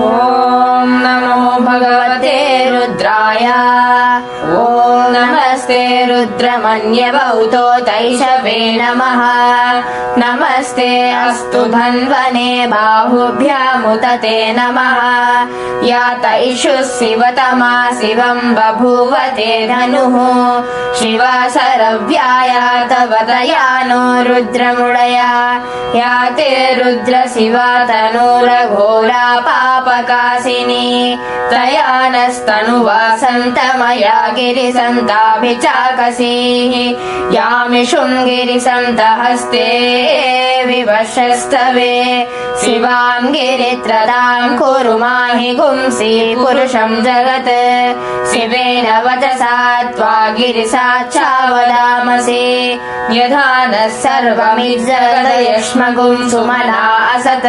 ॐ नमो भगवते रुद्राय। ॐ नमस्ते रुद्रमन्यवौतो तैषवे नमः। नमस्ते अस्तु धन्वने बाहुभ्यामुत ते नमः। या तैषु शिवतमा शिवं बभूव ते धनुः। शिवा शरव्याया तव तया नो रुद्रमुडया। या ते रुद्र शिवा तनूरघोरा पापकाशिनी। तया नस्तनुवा सन्तमया गिरिसन्ताभिचाकसीः। यामिषुं गिरिसन्तहस्ते विवशस्तवे। शिवां गिरित्रदां कुरु माहि गुंसि पुरुषं जगत्। शिवेन वचसा त्वा गिरिसाक्षावदामसि। यथा नः सर्वमिज्जगदयश्मगुं सुमना असत्।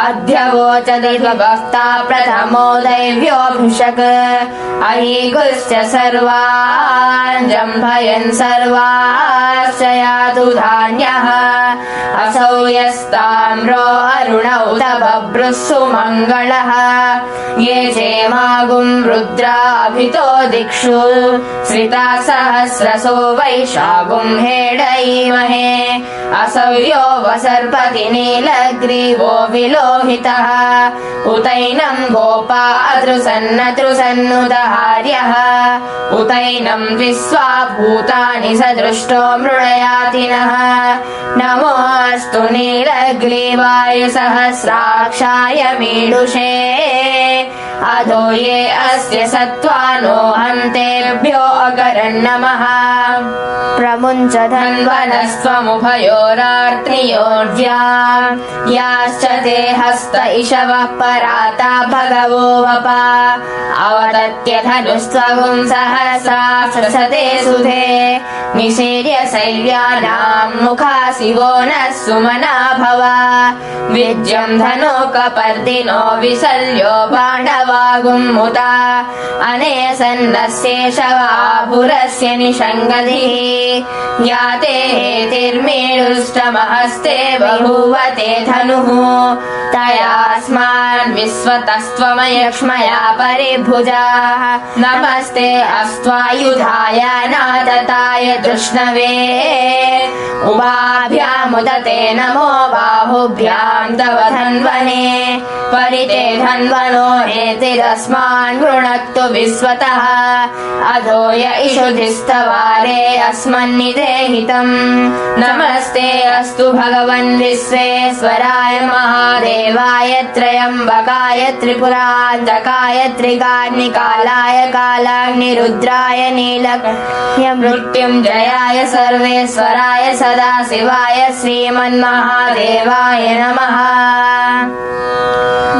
अध्यवोचदिवक्ता प्रथमो दैव्योऽभिषक्। अहीगुश्च सर्वान् जम्भयन् सर्वाश्च यातु धान्यः। असौ यस्ताम्रो अरुणौ तबभ्रुः सुमङ्गलः। ये चेमागुं रुद्राभितो दिक्षु। श्रिता सहस्रसो वैशागुं हेडयीमहे। असौ यो वसर्पति नीलग्रीवो विलोहितः। उतैनं गोपा अतृसन्नतृसन्नुदहार्यः। उतैनं विश्वा भूतानि सदृष्टो मृडयातिनः। नमोऽस्तु नीलग्रीवाय सहस्राक्षाय मीडुषे। अधो ये अस्य सत्त्वानो हन्तेभ्यो अकरन्नमः। प्रमुञ्च धन्वनस्त्वमुभयोरार्त्रियोर्ज्या। याश्च ते हस्त इषवः पराता भगवो वपा। अवदत्य धनुस्त्वगुं सहस्राक्षसते सुधे। निशीर्य शैव्यानां मुखा शिवो नः सुमना भव। विज्यं धनुकपर्दिनो विशल्यो बाणवागुम्मुता। अनेसन्नस्येषवाभुरस्य निषङ्गधिः। याते हेतिर्मीडुष्टमहस्ते बभूव ते धनुः। तयास्मान् विश्वतस्त्वमयक्ष्मया परिभुजाः। नमस्ते अस्त्वायुधाय नादताय तृष्णवे। उभाभ्यामुदते नमो बाहुभ्यां तव धन्वने। परिते धन्वनो हेतिरस्मान् गृणक्तु विश्वतः। अधो य इषुधिस्तवारे अस्मन्निदेहितम्। नमस्ते अस्तु भगवन् विश्वेश्वराय महादेवाय त्र्यम्बकाय त्रिपुरान्तकाय त्रिकाग्निकालाय कालाग्निरुद्राय नीलकण्ठ्य मृत्युञ्जयाय सर्वेश्वराय सदाशिवाय श्रीमन्महादेवाय नमः।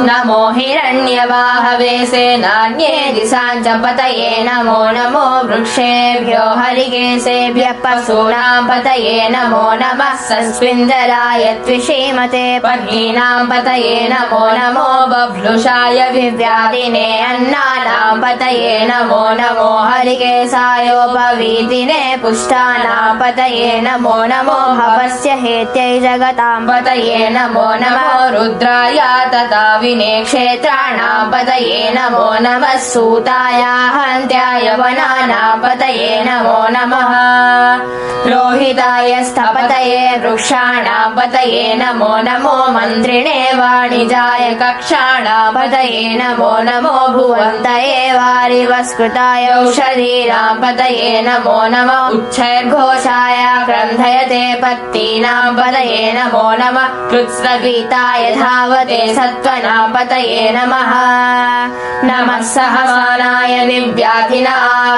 नमो हिरण्यवाहवे सेनान्ये दिशाञ्च पतये। नमो नमो वृक्षेभ्यो हरिकेशेभ्यः पशूनां पतये। नमो नमः सस्विन्दराय त्विषीमते पद्मीनां पतये। नमो नमो बभ्लुषाय विव्याधिने अन्नानां पतये। नमो नमो हरिकेशायोपवीतिने पुष्टानां पतये। नमो नमो भवस्य हेत्यै जगतां पतये। नमो नमो रुद्राय तथा क्षेत्राणां पतये। नमो नमः सूताय हन्त्याय वनानां पतये। नमो नमः रोहिताय स्थपतये वृक्षाणां पतये। नमो नमो मन्त्रिणे वाणिजाय कक्षाणां पतये। नमो नमो भुवन्तये वारिवस्कृताय औषधीनां पतये। नमो नमः उच्छैर्घोषाय क्रन्धयते पत्तीनां पतये। नमो नमः कृत्स्नगीताय धावते सत्त्वनां पतये नमः। नमः सहमानाय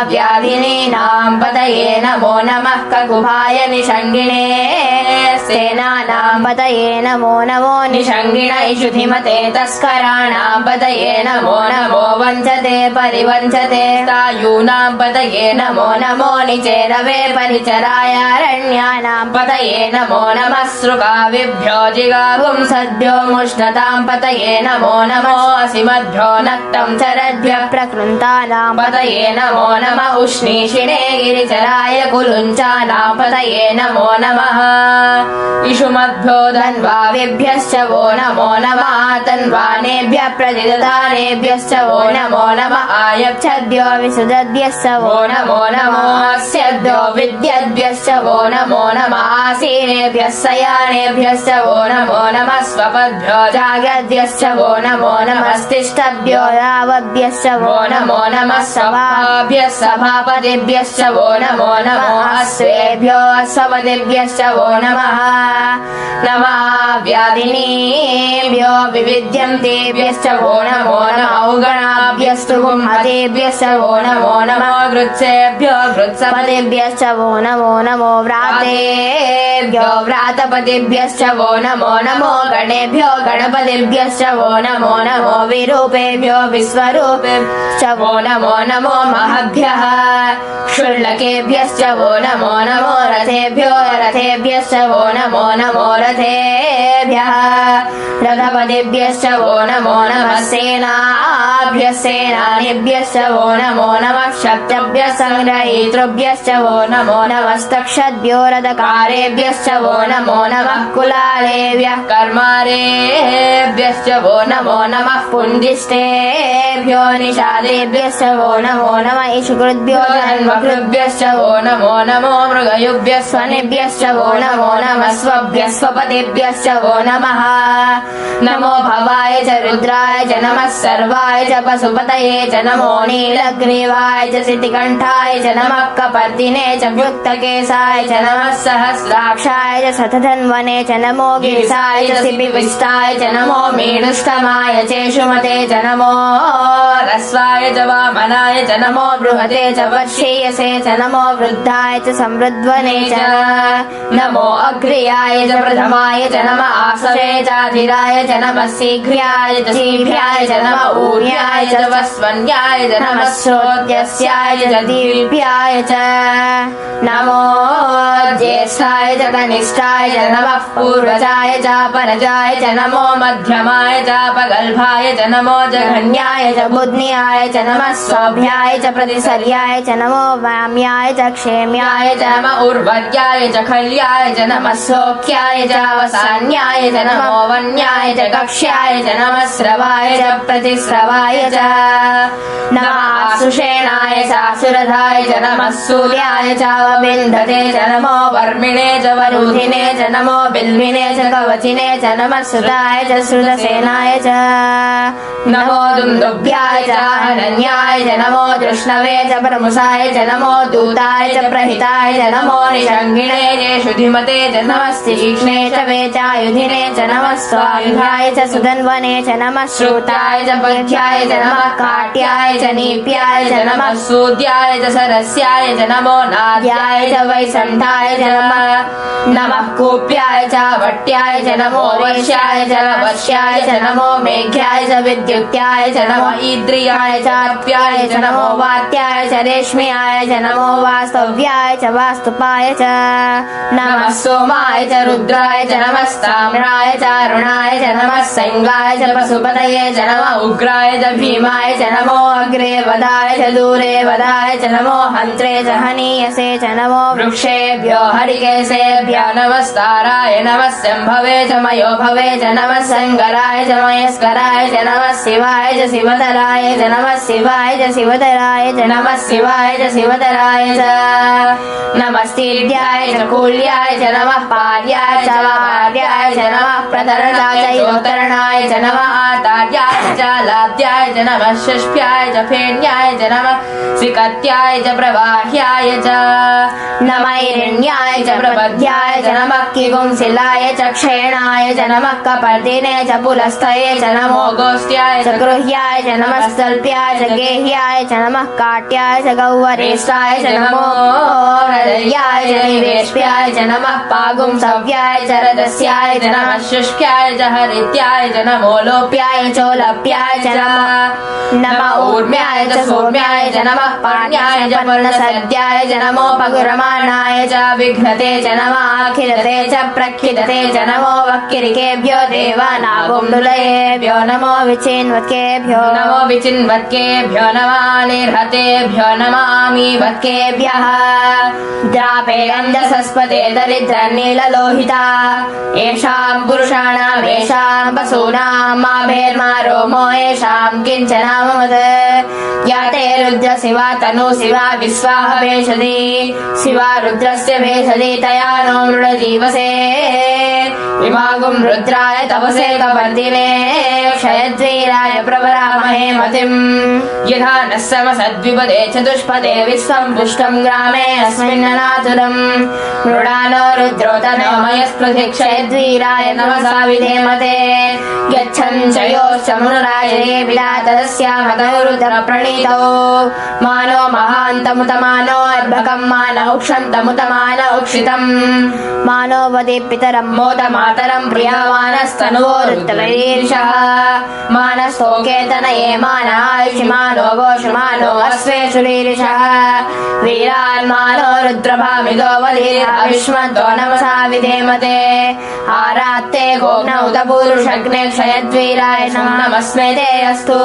व्याधिनीनां पतये। नमो नमः ककुभाय निषङ्गिणे सेनानां पतये। नमो नमो निषङ्गिण इषुधिमते तस्कराणां पतये। नमो नमो वञ्चते परिवञ्चते तायूनां पतये। नमो नमो निचेरवे परिचराय अरण्यानां पतये। नमो नमः सृगाविभ्यो जिगागुं सद्यो मुष्णतां पतये। नमो नमो असिमद्भ्यो नक्तं चरद्भ्यः प्रकृन्तानां पतये नमो नमः उष्णीषिणे गिरिचराय कुलुञ्चानां पतये नमो नमः इषुमद्भ्यो धन्वाविभ्यश्च वो नमो नमः तन्वानेभ्यः प्रतिदधानेभ्यश्च वो नमो नमः आयच्छद्भ्यो विसुदद्भ्यश्च वो नमो नमः अस्यद्भ्यो विद्यद्भ्यश्च वो नमो नमः आसीनेभ्यः शयानेभ्यश्च वो नमो नमः स्वपद्भ्यो जागद्भ्यश्च वो नमो नमः स्तिष्ठभ्यो यावद्भ्यश्च वो नमो नमः सभाभ्यः सभापतिभ्यश्च वो नमो नमः अश्वेभ्यो अश्वपतिभ्यश्च वो नमः नमः व्याधिनीभ्यो विविध्यन्तेभ्यश्च वो नमो नमः औगणाभ्यस्तु गुंहतेभ्यश्च वो नमो नमः गृत्सेभ्यो गृत्सपतिभ्यश्च वो नमो नमो व्रातेभ्यो व्रातपतिभ्यश्च वो नमो नमो गणेभ्यो गणपतिभ्यश्च वो नमो नमो विरूपेभ्यो विश्वरूपेभ्यश्च वो नमो नमो महभ्यः क्षुल्लकेभ्यश्च वो नमो नमो रथेभ्यो रथेभ्यश्च वो नमो नमो रथेभ्यः रथपतिभ्यश्च वो नमो नमः सेनाभ्यः सेनानिभ्यश्च वो नमो नमः शक्तभ्यः संग्रहीतृभ्यश्च वो नमो नमस्तक्षद्भ्यो रथकारेभ्यश्च वो नमो नमः कुलालेभ्यः कर्मारेभ्यश्च वो नमो नमः पुण्डिष्टेभ्यो निषादेभ्यश्च वो नमो नमः इषुकृद्भ्यो जन्मकृद्भ्यश्च वो नमो नमो मृगयुभ्यः स्वनेभ्यश्च वो नमो नमः स्वभ्यः स्वपतिभ्यश्च वो नमः नमो भवाय च रुद्राय च नमः सर्वाय च पशुपतये च नमो नीलग्रीवाय च सिद्धिकण्ठाय च नमः कपर्दिने च वृत्तकेशाय च नमः सहस्राक्षाय च शतधन्वने च नमो गिरिसाय च शिबिविष्टाय च नमो मीडुष्टमाय चेषुमते च नमो रस्वाय च वामनाय च नमो बृहते च वर्षीयसे च नमो वृद्धाय च समृद्ध्वने च नमो अग्र्याय च प्रथमाय च नमः आसवे चाधिराय च नमः शीघ्र्याय च शीघ्र्याय च नमः ऊर्याय च वस्वन्याय च नमः श्रोत्यस्याय च दीर्घ्याय च नमो ज्येष्ठाय च कनिष्ठाय च नमः पूर्वजाय च परजाय च नमो मध्यमाय च पगल्भाय च नमो जघन्याय च बुध्न्याय च नमः स्वाभ्याय च प्रतिसर्याय च नमो वाम्याय च क्षेम्याय च नमः उर्वर्याय च खल्याय च नमः सौख्याय च अवसान्याय च नमो वन्याय च कक्ष्याय च नमः स्रवाय च प्रतिस्रवाय च नमः आशुषेणाय च आसुरधाय च नमः सूर्याय च अवबिन्धते च नमो वर्मिणे च वरुधिने च नमो बिल्विने च कवचिने च नमः सुताय च श्रुतसेनाय च नमो दुन्दुभ्याय च हरण्याय च नमो दृष्णवे च प्रमुषाय च नमो दूताय च प्रहिताय च नमो निषङ्गिणे च शुधिमते च नमः तीक्ष्णे च वेचायुधिने च नमः स्वायुधाय च सुधन्वने च नमः श्रुताय च पथ्याय च नमः काट्याय च नीप्याय च नमः सूद्याय च सरस्याय च नमो नाद्याय च वैसन्ताय च नमः कूप्याय च वट्याय च नमो वर्ष्याय च वर्ष्याय च नमो मेघ्याय च विद्युत्याय च नमो ईद्रियाय च अर्प्याय च नमो वात्याय च रेश्म्याय च नमो वास्तव्याय च वास्तुपाय च नमः सोमाय च रुद्राय च नमस्ताम्राय च अरुणाय च नमः सैङ्गाय च पशुपतये च नमः उग्राय च भीमाय च नमो अग्रे वदाय च दूरे वदाय च नमो हन्त्रे च हनीयसे च नमो वृक्षेभ्यो हरिकेशेभ्यो नमस्ताराय नमः शम्भवे च मयो भवे च नमः सङ्गराय च मयस्कराय च नमः शिवाय च शिवधराय च नमः शिवाय च शिवधराय च नमः शिवाय च शिवधराय च नमस्तीर्याय च कूल्याय च नमः पार्याय च वार्याय च नमः प्रतरणाय च योतरणाय च नमः आतार्याय च लाद्याय च नमः षष्ठ्याय च फेण्याय च नमः सिकत्याय च प्रवाह्याय च नमः हिरण्याय च प्रबध्याय च नमः किगुंसिलाय च क्षेणाय च नमः कपर्दिने च पुलस्थये च नमो गोष्ट्याय च गृह्याय च नमः स्वल्प्याय च गेह्याय च नमः काट्याय च गौवरेष्ठाय च नमो हृदयाय च निवेश्याय च नमः पागुंसव्याय च रजस्याय च नमः शुष्क्याय च हरित्याय च नमो लोप्याय चोलप्याय च नमः ऊर्म्याय च सौम्याय च नमः पाण्याय च पूर्णसद्याय च नमो पगुरमाणाय च विघ्नते च नमः आखिरते च प्रखिदते च नमो वक्किरिकेभ्यो देवानागुण्डुलयेभ्यो नमो विचिन्वत्केभ्यो नमो विचिन्वत्केभ्यो नमः निर्हतेभ्यो नमामि वत्केभ्यः द्रापे अन्धसस्पते दरिद्रनीललोहिता येषां पुरुषाणाम् येषां पशूनां माभेर्मा रोमो येषां किञ्चनामवत् या ते रुद्र शिवा तनु शिवा विश्वाह भेषति शिवा रुद्रस्य भेषति तया नो मृडजीवसे विभागुं रुद्राय तपसे कपर्दिने क्षयद्वीराय प्रवरामहे मतिम् यथा नः समसद्विपदे चतुष्पदे विश्वं पुष्टं ग्रामे अस्मिन्ननातुरम् मृडानो रुद्रो तनोमयस्पृथि क्षयद्वीराय नमसा विधेमते गच्छन् चयोश्च मनुराजये विरातदस्यामतौ रुद्रप्रणीतौ मानो महान्तमुतमानो अर्भकम् मानौक्षन्तमुतमानौक्षितम् मानो वदे पितरं मोदमातरं प्रियमानस्तनोरुत्तमरीर्षः मानस्तोकेतनये मानायुषिमानो गोषमानो अश्वेषु रीर्षः वीरान्मानो रुद्रभामिदो वधीराविष्मतो नमसा विधेमते आरात्ते गोग्नौत पूरुषग्ने क्षयद्वीराय नमस्मे ते अस्तु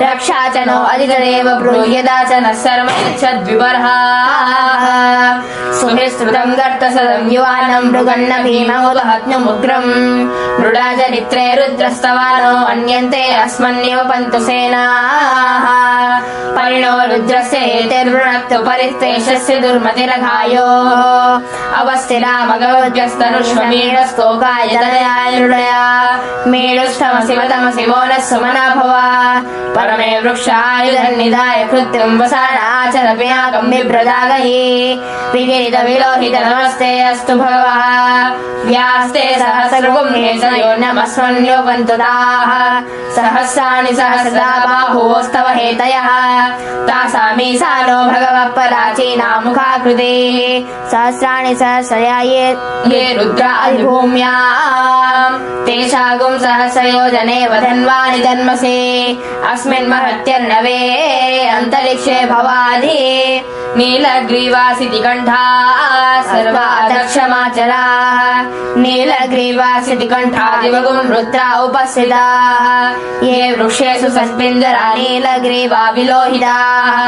रक्षा च नो अधितदेव ब्रूह्यदा च नः सर्वच्छद्विबर्हाः सुभिस्तृतं गर्तसदं युवानं मृगन्न भीममुदहत्नुमुग्रम् मृडाचरित्रे रुद्रस्तवानो अन्यन्ते अस्मन्निव पन्तु सेनाः परिणो रुद्रस्य हेतिर्वृणक्तु परिस्तेषस्य दुर्मतिरघायो अवस्थिरामगवद्यस्तनुष्वमीढस्तोकाय ददयाय मृडया मेढुष्टमसि वतमसि वो नः सुमना भव परमे वृक्षायुधन्निधाय कृत्युं वसानाचरपिनाकं बिभ्रदागहि विगिरितविलोहित नमस्ते अस्तु भगवः व्यास्ते सहस्रगुं हेतयो नमस्मन्यो पन्तु ताः सहस्राणि सहस्रदा बाहुवोस्तव हेतयः तासामीशानो भगवः पराचीनामुखाकृतिः सहस्राणि सहस्रया ये रुद्राधिभूम्याम् तेषागुं सहस्रयोजने वधन्वानि जन्मसे अस्मिन् महत्यर्णवे अन्तरिक्षे भवाधि नीलग्रीवासिति कण्ठा सर्वा दक्षमाचलाः नीलग्रीवासिति कण्ठादिवगुं रुद्रा उपस्थिताः ये वृक्षेषु सस्पिञ्जरा नीलग्रीवा विलोहिताः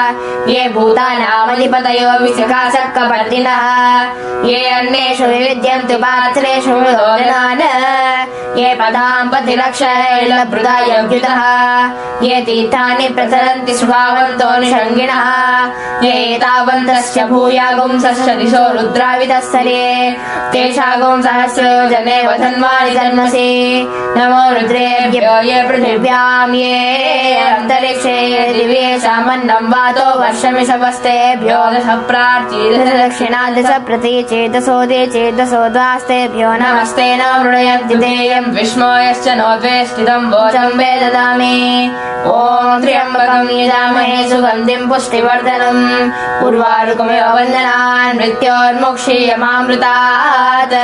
ये भूतानामधिपतयो विशिखासक्कपर्दिनः ये अन्येषु विविद्यन्तु पात्रेषु विदोदनान् ये पदां पतिरक्षैर्लभृता योग्युतः ये तीर्थानि प्रचरन्ति सुभावन्तो निषङ्गिणः ये एतावन्तस्य भूयागुंसश्च दिशो रुद्रावितस्तरे तेषागुं सहस्रयोजने वधन्वानि जन्मसि नमो रुद्रेभ्यो ये पृथिव्यां ये अन्तरिक्षे दिव्येषामन्नं वातो वर्षमिषवस्तेभ्यो दश प्रार्ची दश दक्षिणा दश प्रति चेतसो दे चेतसो द्वास्तेभ्यो नमस्ते न मृडयद्वितेयं विष्णो यश्च नो द्वेष्टितं वोचं वेददामि ॐ त्र्यम्बकं यजामहे सुगन्धिं पुष्टिवर्धनम् उर्वारुकमिव वन्दनान् मृत्योर्मुक्षीयमामृतात्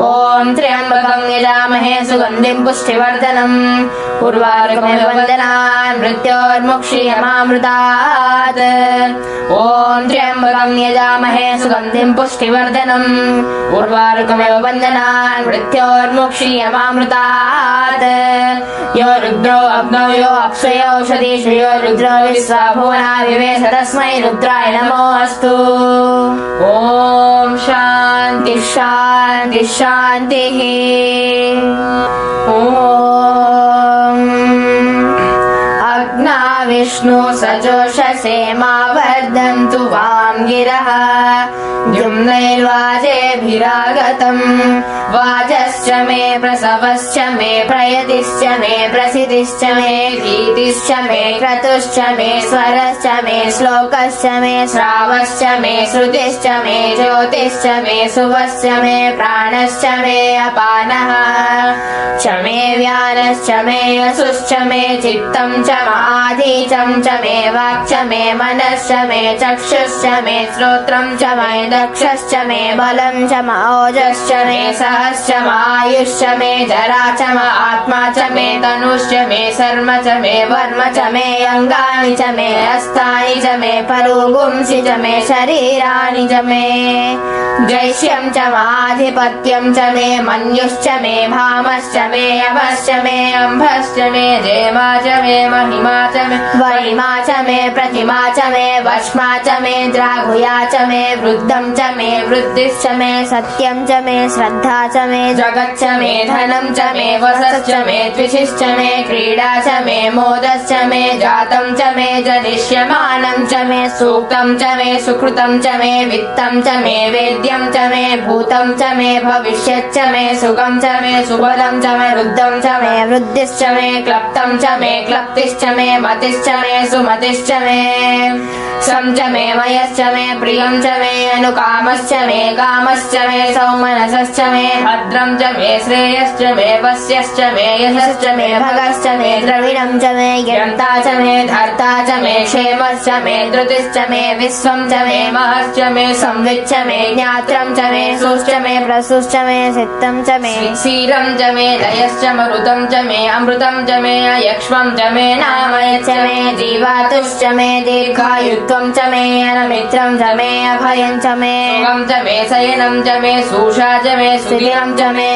ॐ त्र्यम्बकं यजामहे सुगन्धिं पुष्टिवर्धनम् उर्वारुकमिव वन्दनान् मृत्योर्मुक्षीयमामृतात् ॐ त्र्यम्बकं यजामहे सुगन्धिं पुष्टिवर्धनम् उर्वारुकमिव वन्दनान् मृत्योर्मुक्षीयमामृतात् यो रुद्रो अग्नौ यो अक्षयो औषधीषु यो रुद्रो विश्वा भुवना विवेश तस्मै रुद्राय नमो अस्तु ॐ शान्ति शान्ति शान्तिः ॐ अग्ना विष्णु सजोषसे मा वर्धन्तु वां गिरः द्युम्नैर्वाजेभिरागतम् वाजश्च मे प्रसवश्च मे प्रयतिश्च मे प्रसिद्धिश्च मे भीतिश्च मे क्रतुश्च मे स्वरश्च मे श्लोकश्च मे श्रावश्च मे श्रुतिश्च मे ज्योतिश्च मे सुवश्च मे प्राणश्च मे अपानः च मे व्यानश्च मे यशुश्च मे चित्तं च महाधीचं च मे वाक्च मे मनश्च मे चक्षुश्च मे श्रोत्रं च मे दक्षश्च मे बलं च ओजश्च मे सहश्च आयुश्च मे जरा च आत्मा च मे तनुश्च मे शर्म च मे वर्म च मे अङ्गानि च मे हस्तानि च मे परुगुंसि च मे शरीराणि च मे जैष्यं च माधिपत्यं च मे मन्युश्च मे भामश्च मे अभश्च मे अम्भश्च मे जेमा च मे महिमा च मे वरिमा च मे प्रतिमा च मे वश्मा च मे द्राघुया च मे वृद्धं च मे वृद्धिश्च मे सत्यं च मे श्रद्धा च मे जगच्च मे धनं च मे वसश्च मे द्विषिश्च मे क्रीडा च मे मोदश्च मे जातं च मे जनिष्यमानं च मे सूक्तं च मे सुकृतं च मे वित्तं च मे वेद्यं च मे भूतं च मे भविष्यच्च मे सुखं च मे सुबलं च मे वृद्धं च मे वृद्धिश्च मे क्लप्तं च मे क्लप्तिश्च मे मतिश्च मे सुमतिश्च मे सं च मे मयश्च मे प्रियं च मे अनुकामश्च मे कामश्च मे सौमनसश्च मे भद्रं च मे श्रेयश्च मे वस्यश्च मे यशश्च मे भगश्च मे द्रविणं च मे यन्ता च मे धर्ता च मे क्षेमश्च मे धृतिश्च मे विश्वं च मे महश्च मे संविच्च मे ज्ञात्रं च मे सुश्च मे प्रसुश्च मे सिद्धं च मे क्षीरं च मे लयश्च मरुतं च मे अमृतं च मे यक्ष्मं च मे नामयश्च मे जीवातुश्च मे दीर्घायुत्वं च मे अनमित्रं च मे अभयं च मे सुखं च मे शयनं च मे सूषा च मे सुदिनं च मे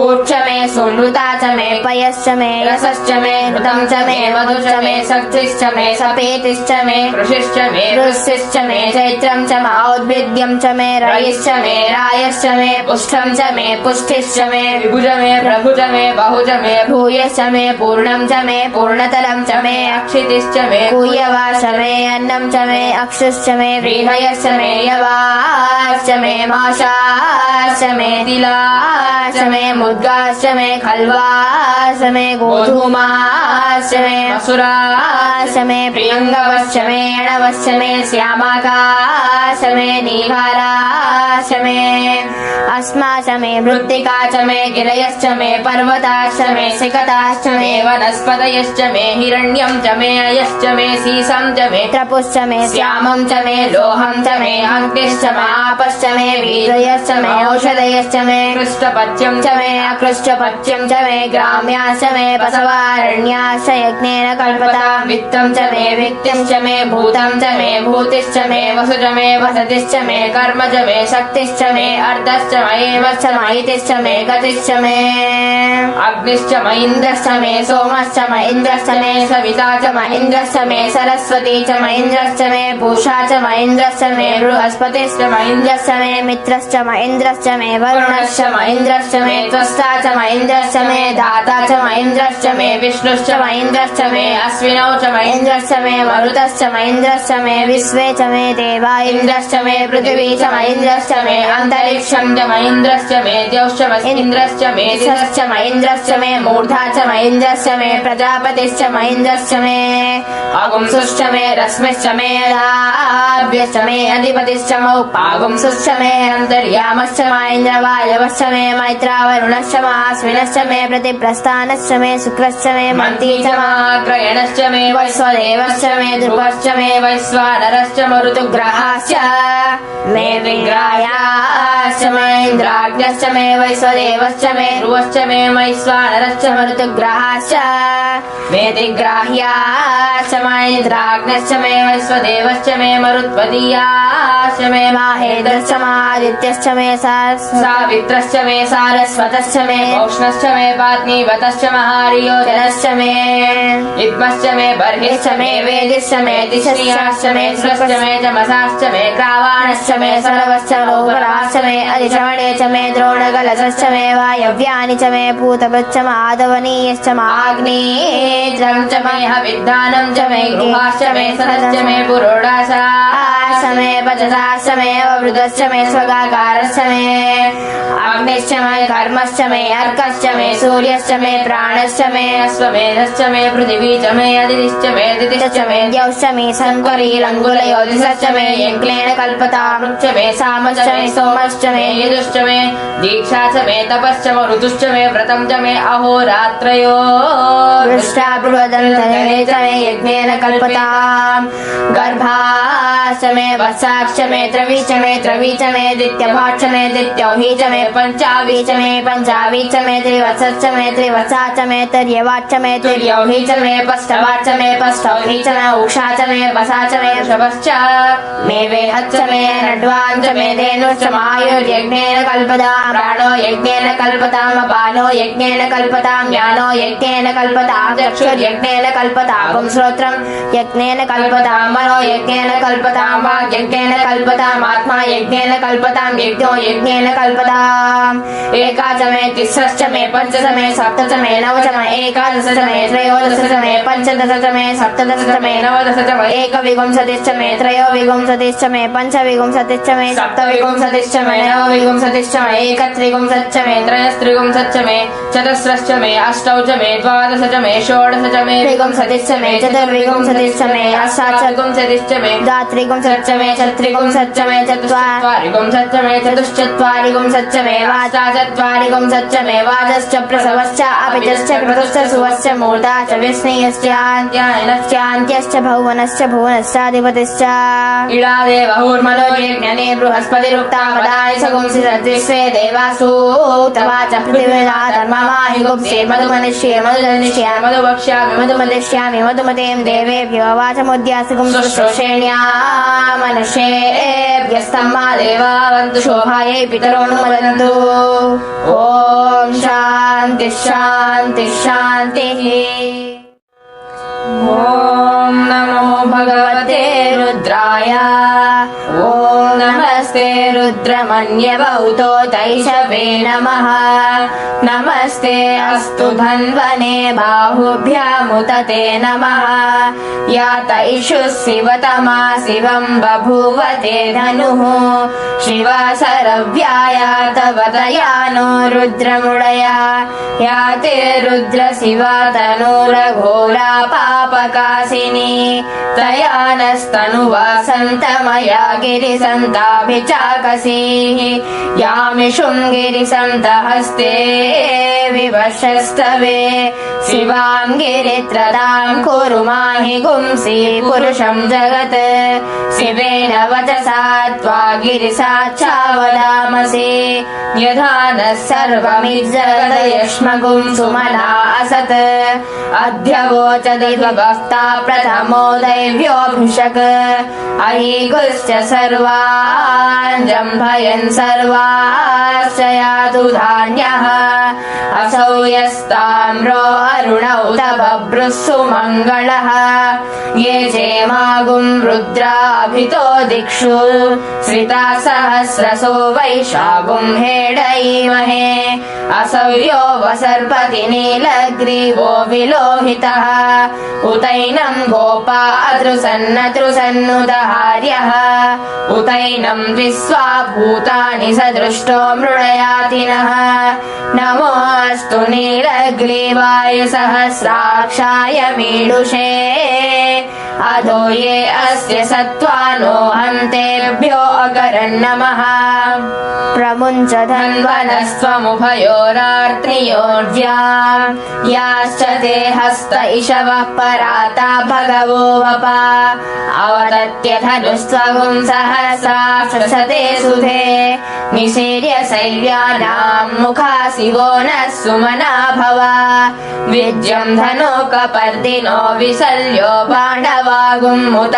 ऊर्च मे सुनृता च मे पयश्च मे रसश्च मे हृतं च मे मधु च मे शक्तिश्च मे सपेतिश्च मे कृषिश्च मे वृष्टिश्च मे चैत्रं च औद्भिद्यं च मे रयिश्च मे रायश्च मे पुष्टं च मे पुष्टिश्च मे विभुज मे प्रभुज मे बहुज मे भूयश्च मे पूर्णं च मे पूर्णतलं च मे अक्षितिश्च मे कूयवाश्च मे अन्नं च मे अक्षुश्च मे व्रीहयश्च मे यवाश्च मे माशाश्च मे तिलाश्च मे मुद्गाश्च मे खल्वाश्च मे गोधूमाश्च मे मसुराश्च मे प्रियङ्गवश्च मे अणवश्च मे श्यामाकाश्च मे नीहाराश्च मे अस्माश्च मे मृत्तिका च मे गिरयश्च मे पर्वताश्च मे सिकताश्च मे वनस्पतयश्च मे हिरण्यं च मे अयश्च मे सीसं च मे त्रपुश्च मे श्यामं च मे लोहं च मे अग्निश्च मापश्च मे वीर्यश्च मे औषधयश्च मे कृष्टपत्यं च मे अकृष्टपत्यं च मे ग्राम्याश्च मे बसवारण्याश्च यज्ञेन कल्पता वित्तं च मे वित्तिं च मे भूतं च मे भूतिश्च मे वसुज मे वसतिश्च मे कर्म च मे शक्तिश्च मे अर्धश्च मयेवश्च महितिश्च मे गतिश्च मे अग्निश्च महीन्द्रश्च मे सोमश्च महीन्द्रश्च मे सविता च महीन्द्रश्च मे सरस्वती च महीन्द्रश्च मे पूषा च महीन्द्रश्च मे बृहस्पतिश्च महीन्द्रश्च मे मित्रश्च महीन्द्रश्च मे वरुणश्च महीन्द्रश्च मे त्वष्टा च महीन्द्रश्च मे दाता च महीन्द्रश्च मे विष्णुश्च महीन्द्रश्च मे अश्विनौ च महीन्द्रश्च मे मरुतश्च महीन्द्रश्च मे विश्वे च मे देवा इन्द्रश्च मे पृथिवी च महीन्द्रश्च मे अन्तरिक्षं च महीन्द्रश्च मे द्यौश्च महीन्द्रश्च मे दिशश्च महीन्द्रश्च मे मूर्धा च महीन्द्रश्च मे प्रजापतिश्च महीन्द्रश्च मे अगुंसुश्च मे रश्मिश्च मे अदाभ्यश्च मे अधिपतिश्च मौपागुंसुश्च मे अन्तर्यामश्च महेन्द्रवायवश्च मे मैत्रावरुणश्च महाश्विनश्च मे प्रतिप्रस्थानश्च मे शुक्रश्च मे मन्ती च महाग्रयणश्च मे वैश्वदेवश्च मे ध्रुवश्च मे वैश्वानरश्च मरुतुग्रहाश्च मे विग्राह्याश्च मे इन्द्राग्न्यश्च मे वैश्वदेवश्च मे ध्रुवश्च मे वैश्वानरश्च मरुतुग्रहाश्च मे दिग्राह्याश्च मे इन्द्राग्न्यश्च मे वैश्वदेवश्च मे मरुत्पदीयाश्च मे माहेन्द्रश्च महादित्यश्च मे सावित्रश्च मे सारस्वतश्च मे औष्णश्च मे पात्नीवतश्च महारियोजनश्च मे इद्मश्च मे बर्हिश्च मे वेदिश्च मे दिशश्च मे स्रश्च मे चमसाश्च मे क्रावाणश्च मे सर्वश्च लोकराश्च मे अधिश्रवणे च मे द्रोणकलशश्च मे वायव्यानि च मे पूतपश्च माधवनीयश्च माग्नेत्रं च मे हविद्धानं च मे गृहाश्च मे सदश्च मे पुरोडाशाश्च मे पचसाश्च मे अवृतश्च मे स्वगाकारश्च मे अग्निश्च मे कर्मश्च मे अर्कश्च मे सूर्यश्च मे प्राणश्च मे अश्वमेधश्च मे पृथिवी च मे अदितिश्च मे दितिश्च मे द्यौश्च मे शङ्करीलङ्गुलयोधिश्च मे यज्ञेन कल्पतामृश्च मे सामश्च मे सोमश्च मे यजुश्च मे दीक्षा च मे तपश्च मे ऋतुश्च मे व्रतं च मे अहोरात्रयो दृष्टा बृहदन्तरे च मे यज्ञेन कल्पताम् गर्भाश्च मे वत्साश्च मे त्रवी च मे दित्यभाश्च मे दित्यौही च मे पञ्चावी च मे त्रिवत्सश्च मे त्रिवत्सा च मे तर्यवाच्च मे तिर्यौही च मे पष्टवाच्च मे पष्टौही च मे उषा च मे वसा च मे वृषभश्च मे वेहच्च मे नड्वाञ्च मे धेनुश्च मायुर्यज्ञेन कल्पताम् प्राणो यज्ञेन कल्पताम् अपानो यज्ञेन कल्पताम् ज्ञानो यज्ञेन कल्पताम् चक्षुर्यज्ञेन कल्पताम् श्रोत्रम् यज्ञेन कल्पताम् मनो यज्ञेन कल्पताम् वाक् यज्ञेन कल्पताम् आत्मा यज्ञेन कल्पताम् यज्ञो यज्ञेन कल्पताम् एका च मे तिस्रश्च मे पञ्च च मे सप्त च मे नव च मे एकादश च मे त्रयोदश च मे पञ्चदश च मे सप्तदश च मे नवदश च मे एकविंशतिश्च मे त्रयोविंशतिश्च मे पञ्चविंशतिश्च मे सप्तविंशतिश्च मे नवविंशतिश्च मे एकत्रिंशच्च मे त्रयस्त्रिंशच्च मे चतस्रश्च मे अष्टौ च मे द्वादश च मे षोडश च मे त्रिंशतिश्च मे चतुर्विंशतिश्च मे अष्टाविंशतिश्च मे द्वात्रिंशच्च मे चत्रिंशच्च मे चत्वारिंशच्च मे चतुश्चत्वारिंशच्च मे वाचाचत्वारिंशच्च मे वाजश्च प्रसवश्च अपिजश्च क्रतुश्च सुवश्च मूर्धा च विस्मयश्चान्त्यश्च भुवनश्च भुवनश्चाधिपतिश्च इळादेवहुर्मनोर्यज्ञने बृहस्पतिरुक्ता मदानि सगुंसि सद्विश्वे देवासु तवाच पृथिव्या धर्ममाहि गुप्से मधुमनिष्ये मधुजनिष्ये मधुवक्ष्यामि मधुमदिष्यामि मधुमतीं देवेभ्यो वाचमुद्यासि गुंसुश्रेण्या मनुष्येभ्यस्तं मा देवावन्तु शोभायै पितरोऽनुमोदन्तु ॐ शान्ति शान्ति शान्तिः ॐ नमो भगवते रुद्राय ॐ नमस्ते रुद्रमन्यभूतो तैषवे नमः नमस्ते अस्तु धन्वने बाहुभ्यामुत ते नमः या तैषु शिवतमा शिवं बभूव ते धनुः शिवा शरव्याया तव दयानो रुद्रमुडया या ते रुद्र शिवा तनूरघोरा पापकाशिनी तया नस्तनुवा सन्तमया गिरिसन्ताभिचाकसीः यामिषुं गिरिसन्तहस्ते विवशस्तवे शिवां गिरित्रदां कुरु माहि गुंसि पुरुषं जगत् शिवेन वचसा त्वा गिरिसाक्षावदामसि यथा नः सर्वमिज्जगदयश्मगुं सुमना असत् अध्यवोचति भक्ता प्रथमो दैव्योऽभिषक् अहीगुश्च सर्वान् जम्भयन् सर्वाश्च यातु धान्यः असौ यस्ताम्रो अरुणौ तबभ्रुः सुमङ्गलः ये चेमागुं रुद्राभितो दिक्षु श्रिता सहस्रसो वैशागुं हेडयीमहे असौ यो वसर्पति नीलग्रीवो विलोहितः उतैनं गोपा अतृसन्नतृसन्नुदहार्यः उतैनं विश्वा भूतानि सदृष्टो मृडयातिनः नमोऽस्तु नीलग्रीवाय सहस्राक्षाय मीडुषे अधो ये अस्य सत्त्वानो हन्तेभ्यो अकरन्नमः प्रमुञ्च धन्वनस्त्वमुभयोरार्त्रियोर्ज्या याश्च ते हस्त इषवः पराता भगवो वपा अवदत्य धनुस्त्वगुं सहसा शशते सुधे निशीर्य शैव्यानां मुखा शिवो नः सुमना भव विद्यं धनुकपर्दिनो विशल्यो पाण्डव वागुम्मुत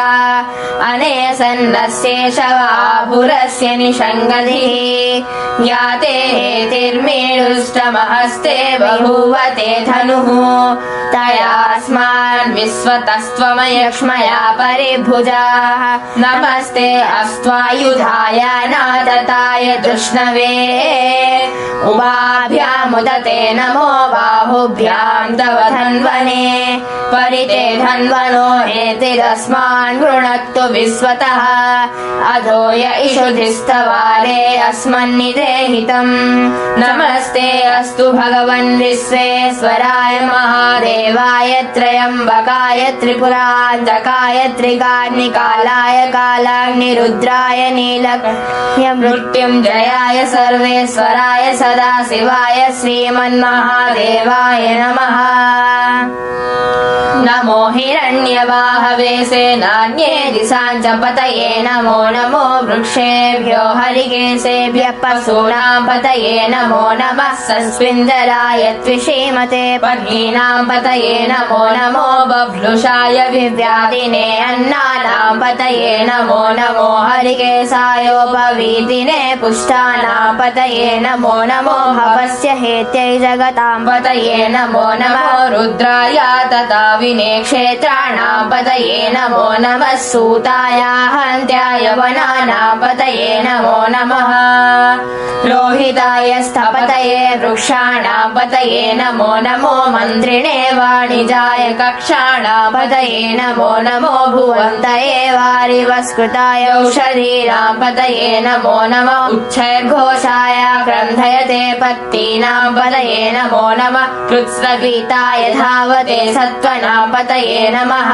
अनेसन्नस्येषवाभुरस्य निषङ्गधिः याते हेतिर्मेणुष्टमहस्ते बभूवते धनुः तयास्मान् विश्वतस्त्वमयक्ष्मया परिभुजाः नमस्ते अस्त्वायुधाय नादताय दुष्णवे उभाभ्यामुदते नमो बाहुभ्यां तव धन्वने परिते धन्वनो हेतिरस्मान् गृणक्तु विश्वतः अधो य इषुधिस्तवाले अस्मन्निदेहितम् नमस्ते अस्तु भगवन् विश्वेश्वराय महादेवाय त्र्यम्बकाय त्रिपुरान्तकाय त्रिकाग्निकालाय कालाग्निरुद्राय नीलकण्ठ्य मृत्युञ्जयाय सर्वेश्वराय सदाशिवाय श्रीमन्महादेवाय नमः नमो हिरण्यवाहवे सेनान्ये दिशाञ्च पतये नमो नमो वृक्षेभ्यो हरिकेशेभ्यः पशूनां पतये नमो नमः संस्विन्दराय त्विषीमते पद्मीनां पतये नमो नमो बभ्लुषाय विव्याधिने अन्नानां पतये नमो नमो हरिकेशायोपवीतिने पुष्टानां पतये नमो नमो भवस्य हेत्यै जगतां पतये नमो नमो रुद्राय तथा विने क्षेत्राणां पतये नमो नमः सूताय हन्त्याय वनानां पतये नमो नमः लोहिताय स्थपतये वृक्षाणां पतये नमो नमो मन्त्रिणे वाणिजाय कक्षाणां पतये नमो नमो भुवन्तये वारिवस्कृताय औषधीनां पतये नमो नमः उच्छैर्घोषाय ग्रन्थयते पत्तीनां पतये नमो नमः कृत्स्नगीताय धावते सत्त्वनां पतये नमः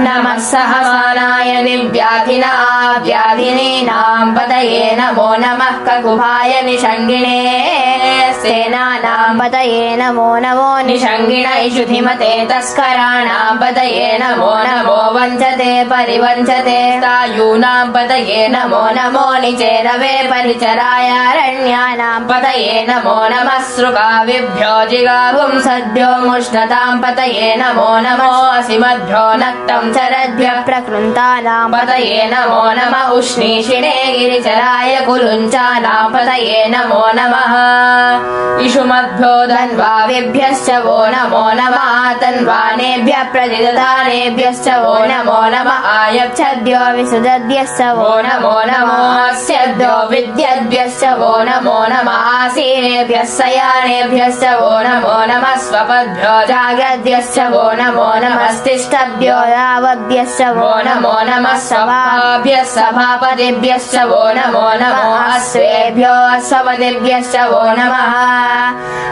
नमः सहमानाय व्याधिनीनां पतये नमो नमः ककुभाय निषङ्गिणे सेनानां पतये नमो नमो निषङ्गिण इषुधिमते तस्कराणां पतये नमो नमो वञ्चते परिवञ्चते तायूनां पतये नमो नमो निचेरवे परिचरायारण्यानां पतये नमो नमः सृगाविभ्यो जिगापुंसद्भ्यो मुष्णतां पतये नमो नमो असिमद्भ्यो नक्तं चरद्भ्यः प्रकृन्तानां पतये नमो नमः उष्णीषिणे गिरिचराय कुलुञ्चानां पतये नमो नमः इषुमद्भ्यो धन्वाविभ्यश्च वो नमो नमः तन्वानेभ्यः प्रतिदधानेभ्यश्च वो नमो नमः आयच्छद्भ्यो विसुदद्भ्यश्च वो नमो नमः अस्यभ्यो विद्यद्भ्यश्च वो नमो नमः आसीनेभ्यः शयानेभ्यश्च वो नमो नमः स्वपद्भ्यो जाग्रद्भ्यश्च वो नमो नमः स्तिष्ठभ्यो यावद्भ्यश्च वो नमो नमः सभाभ्यः सभापतिभ्यश्च वो नमो नमः अश्वेभ्यो अश्वपतिभ्यश्च वो नमः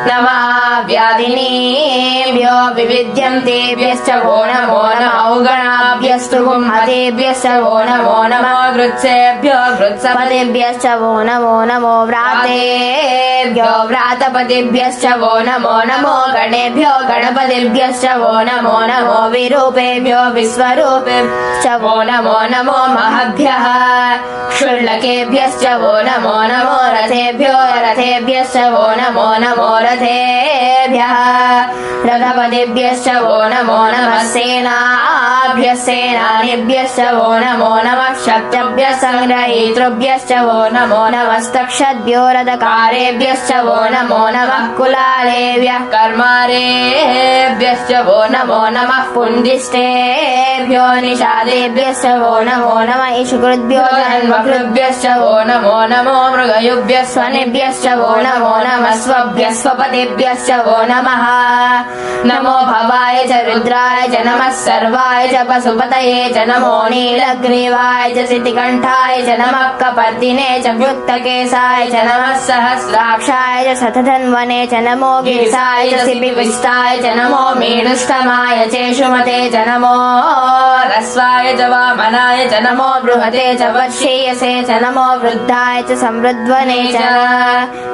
नमः व्याधिनीभ्यो विविध्यन्तेभ्यश्च वो नमो नमः औगणाभ्यस्तु गुंहतेभ्यश्च वो नमो नमः गृत्सेभ्यो गृत्सपतिभ्यश्च वो नमो नमो व्रातेभ्यो व्रातपतिभ्यश्च वो नमो नमो गणेभ्यो गणपतिभ्यश्च वो नमो नमो विरूपेभ्यो विश्वरूपेभ्यश्च वो नमो नमो महभ्यः क्षुल्लकेभ्यश्च वो नमो नमो रथेभ्यो रथेभ्यश्च वो नमो नमो रथेभ्यः रथपतिभ्यश्च वो नमो नमः सेनाभ्यः सेनानिभ्यश्च वो नमो नमः शक्तिभ्यः सङ्ग्रहीतृभ्यश्च वो नमो नमस्तक्षद्भ्यो रथकारेभ्यश्च वो नमो नमः कुलालेभ्यः कर्मारेभ्यश्च वो नमो नमः पुण्डिष्टेभ्यो निषादेभ्यश्च वो नमो नमः इषुकृद्भ्यो जन्मकृद्भ्यश्च वो नमो नमो मृगयुभ्यः स्वनिभ्यश्च वो नमो नमः स्वभ्यः स्वपतिभ्यश्च वो नमः नमो भवाय च रुद्राय च नमः सर्वाय च पशुपतये च नमो नीलग्रीवाय च सितिकण्ठाय च नमः कपर्दिने च व्युक्तकेशाय च नमः सहस्राक्षाय च शतधन्वने च नमो गिरिसाय च शिपिविष्टाय च नमो मीडुष्टमाय चेषुमते च नमो ह्रस्वाय च वामनाय च नमो बृहते च वत्सेयसे च नमो वृद्धाय च संवृद्ध्वने च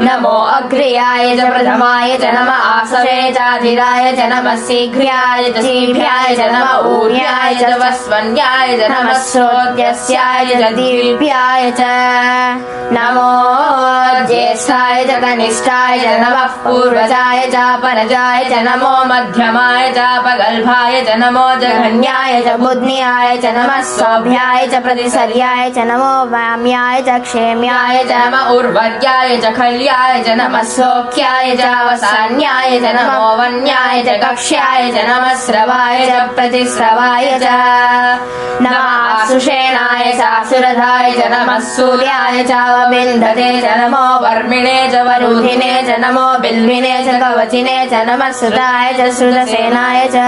नमो अग्र्याय च प्रथमाय च नम आसवे चाधिराय च नमः शीघ्र्याय च शीघ्र्याय च नम ऊर्याय च वस्वन्याय च नमः श्रोत्यस्याय च दीर्घ्याय च नमो ज्येष्ठाय च कनिष्ठाय च नमः पूर्वजाय च परजाय च नमो मध्यमाय च पगल्भाय च नमो जघन्याय च बुध्न्याय च नमः सौभ्याय च प्रतिसर्याय च नमो वाम्याय च क्षेम्याय च नम उर्वर्याय च खल्याय च नमः सौख्याय च वसान्याय च नमो वन्याय च कक्ष्याय च नमः स्रवाय च प्रतिस्रवाय च नमः सुषेणाय च सुरधाय च नमः सूर्याय च वबिन्धते च नमो वर्मिणे च वरुधिने च नमो बिल्विने च कवचिने च नमः सुताय च श्रुतसेनाय च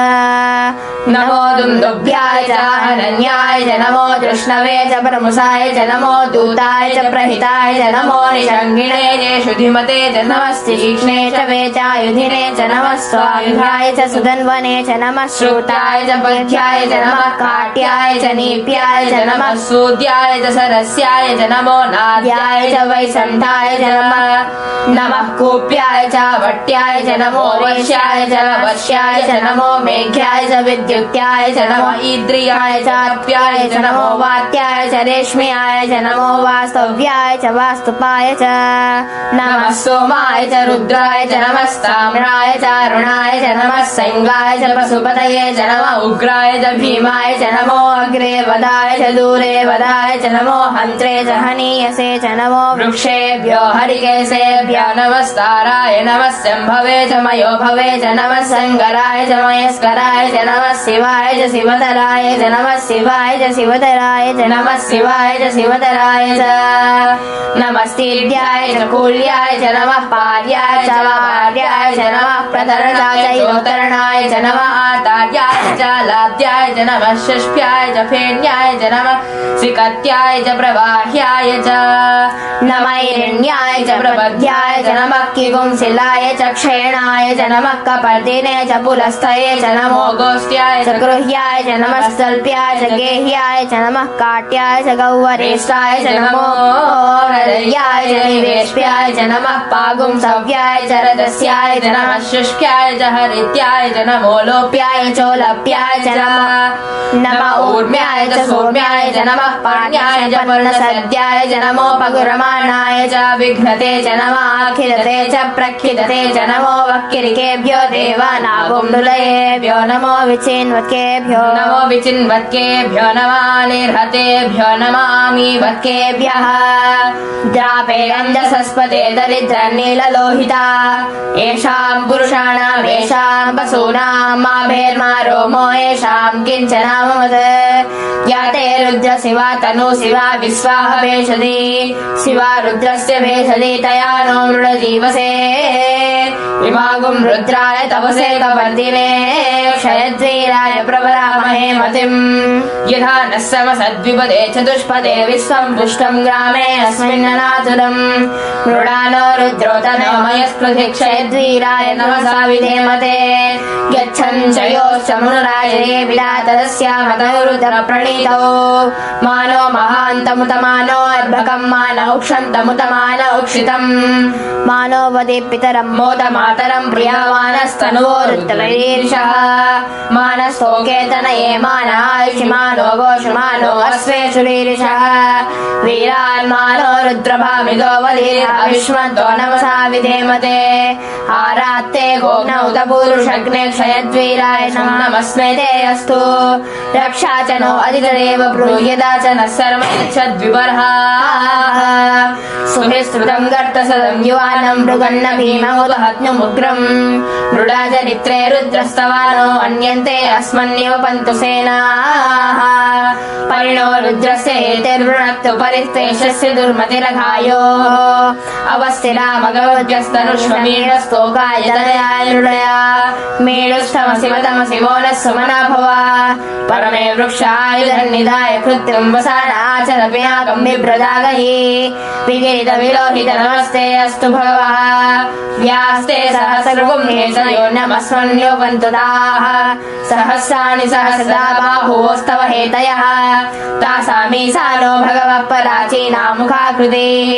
नमो दुन्दुभ्याय च हनन्याय च नमो तृष्णवे च प्रमुसाय च नमो दूताय च प्रहिताय च नमो निषङ्गिणे च शुधिमते च नमः तीक्ष्णे च वेचायुधिने च नमः स्वायुधाय च सुधन्वने च नमः श्रुताय च पथ्याय च नमः काट्याय च नीप्याय च नमः सूद्याय च सरस्याय च नमो नाद्याय च वैसन्ताय च नमः कूप्याय च वट्याय च नमो वैश्याय च वश्याय च नमो मेघ्याय च विद्युत्याय च नमो ईद्रियाय च अप्याय च नमो वात्याय च रेश्म्याय च नमो वास्तव्याय च वास्तुपाय च नमः सोमाय च रुद्राय च नमः ताम्राय च अरुणाय च नमः सैङ्गाय च पशुपतये च नमः उग्राय च भीमाय च नमो अग्रे वदाय च दूरे वदाय च नमो हन्त्रे च हनीयसे च नमो वृक्षेभ्यो हरिकेशेभ्यो नमस्ताराय नमः शम्भवे च मयो भवे च नमः सङ्गराय च मयस्कराय च नमः शिवाय च शिवतराय च नमः शिवाय च शिवतराय च नमः शिवाय च शिवतराय च नमस्तीर्याय च कूल्याय च नमः पार्याय च वार्याय च नमः प्रतरणाय च योतरणाय च नमः आतार्याय च लाद्याय च नमः षष्ठ्याय च फेन्याय च नमः सिकत्याय च प्रवाह्याय च नमैरण्याय च प्रबध्याय च नमः किगुंसिलाय च क्षयणाय च नमः कपर्दिने च पुलस्थये च नमो गोष्ट्याय च गृह्याय च नमः स्थल्प्याय च गेह्याय च नमः काट्याय च गौवरेष्ठाय च नमो हृदयाय च निवेश्याय च नमः पागुंसव्याय च रजस्याय च नमः शुष्क्याय च हरित्याय च नमो लोप्याय चोलप्याय च नमः ऊर्म्याय च सौम्याय च नमः पाण्याय च पर्णसद्याय च नमो पगुरमाणाय च विघ्नते च नमः आखिलते च प्रखिलते च नमो वक्किरिकेभ्यो देवानागुण्डुलयेभ्यो नमो विचिन्वत्केभ्यो नमो विचिन्वत्केभ्यो नमः निर्हतेभ्यो नमामीवत्केभ्यः द्रापे अञ्जसस्पते दरिद्रनीललोहिता येषाम् पुरुषाणाम् येषाम् पशूनाम् माभेर्मा रोमो येषाम् किञ्चनामवत् या ते रुद्र शिवा तनु शिवा विश्वाह भेषति शिवा रुद्रस्य भेषति तया नो मृडजीवसे इमागुम् रुद्राय तपसे कपर्दिने क्षयद्वीराय प्रवरामहे मतिम् यथा नः समसद्विपदे चतुष्पदे विश्वम् पुष्टम् ग्रामे अस्मिन्ननातुरम् मृडानो रुद्रो तनोमयस्पृथि क्षयद्वीराय नमसा विधेमते गच्छन् च योश्च मनुराजने विलातरस्यामतौ रुद्र प्रणीतौ मानो महान्तमुतमानो अर्भकम् मानौक्षन्तमुतमानौक्षितम् मानो वदे पितरम् मोद मातरम् प्रियमानस्तनुवो रुद्रवैरीर्षः मानस्तोकेतनये मानायुषिमानो गोषुमानो अश्वेषुरीर्षः वीरान्मानो रुद्रभामिदो वलीर्विष्मन्तो नमसा विधेमते आरात्ते गोग्नौत पूरुषग्ने क्षयद्वीराय नमस्मे ते अस्तु रक्षा च नो अधिकदेव ब्रूयदा च नः सर्व यच्छद्विबर्हा सुभिस्तृतम् गर्तसदम् युवानम् मृगन्न भीममुदहत्नुमुग्रम् मृडाचरित्रे रुद्रस्तवानो अन्यन्ते अस्मन्येव पन्तु सेनाः परिणो रुद्रस्य हेतिर्वृणक्तु परिस्तेषस्य दुर्मतिरघायो अवस्थिरामगवद्यस्तनुष्वमीढस्तोकाय तनयाय नृडया मेढुस्तमसि वतमसि मोनः सुमना भव परमे वृक्षायुधन्निधाय कृत्रिम् वसानाचर पिनाकम् बिभ्रदागहि विगीत विलोहित नमस्ते अस्तु भगवः व्यास्ते सहस्रगुम्हे स यो नमस्मन्यो पन्तुताः सह सहस्राणि सहस्रदा बाहोस्तव हेतयः तासामीशानो भगवः पराचीनामुखाकृतिः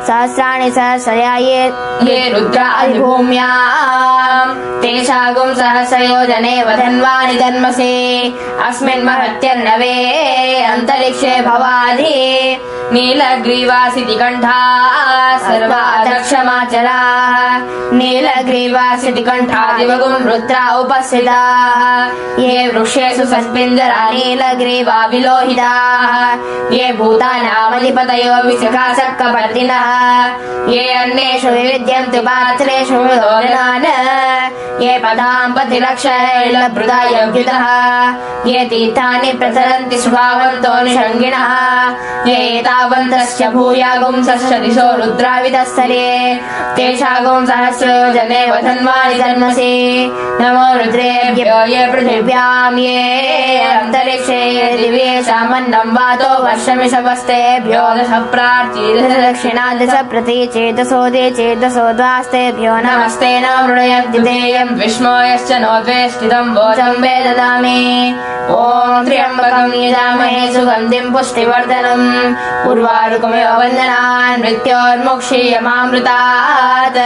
सहस्राणि सहस्रया ये रुद्रा अधिभूम्याम् तेषागुं सहस्रयोजने वधन्वानि धन्मसे अस्मिन् महत्यर्णवे अन्तरिक्षे भवादि नीलग्रीवासिति कण्ठाः सर्वादक्षमाचराः नीलग्रीवासिति कण्ठादिवगुं रुद्रा उपस्थिताः ये वृक्षेषु सस्मिन्दरा नीलग्रीवा विलोहिताः ये भूतानामधिपतयो विशखासक्कपर्दिनः ये अन्येषु विविद्यन्तु पात्रेषु विदोदनान् ये पदाम्पतिरक्षरैर्लभृदायव्युतः ये तीर्थानि प्रचरन्ति सुखावन्तोऽनुषङ्गिणः ये एतावन्तस्य भूयागुंसस्य दिशो रुद्रावितस्थले तेषागुं सहस्रयोजने वधन्वानि धर्मसि नमो रुद्रेभ्यो ये पृथिव्यां ये अन्तरिक्षे ये दिव्येषामन्नं वातो वर्षमिषवस्तेभ्यो दश प्रार्ची दश दक्षिणा दश प्रतीचे दशो देचे दशो द्वास्तेभ्यो नमस्ते न मृडयद्वितेयं विष्मोयश्च नोद्वेष्टितं वोचं वे ददामि ॐ त्र्यम्बकं यजामहे सुगन्धिं पुष्टिवर्धनम् उर्वारुकमिव वन्दनान् मृत्योर्मुक्षीयमामृतात्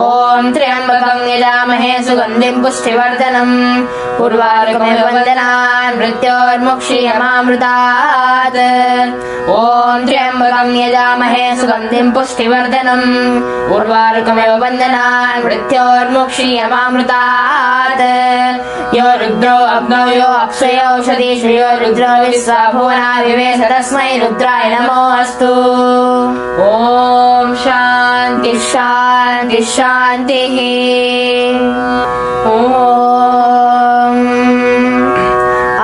ॐ त्र्यम्बकं यजामहे सुगन्धिं पुष्टिवर्धनम् उर्वारुकमिव वन्दनान् मृत्योर्मुक्षीयमामृतात् ॐ त्र्यम्बकं यजामहे सुगन्धिं पुष्टिवर्धनम् उर्वारुकमिव वन्दनान् मृत्योर्मुक्षीयमामृतात् यो रुद्रो अग्नौ यो अक्षयोषधीषु यो रुद्रो विश्वा भुवना विवेश तस्मै रुद्राय नमोऽस्तु ॐ शान्ति शान्ति शान्तिः ॐ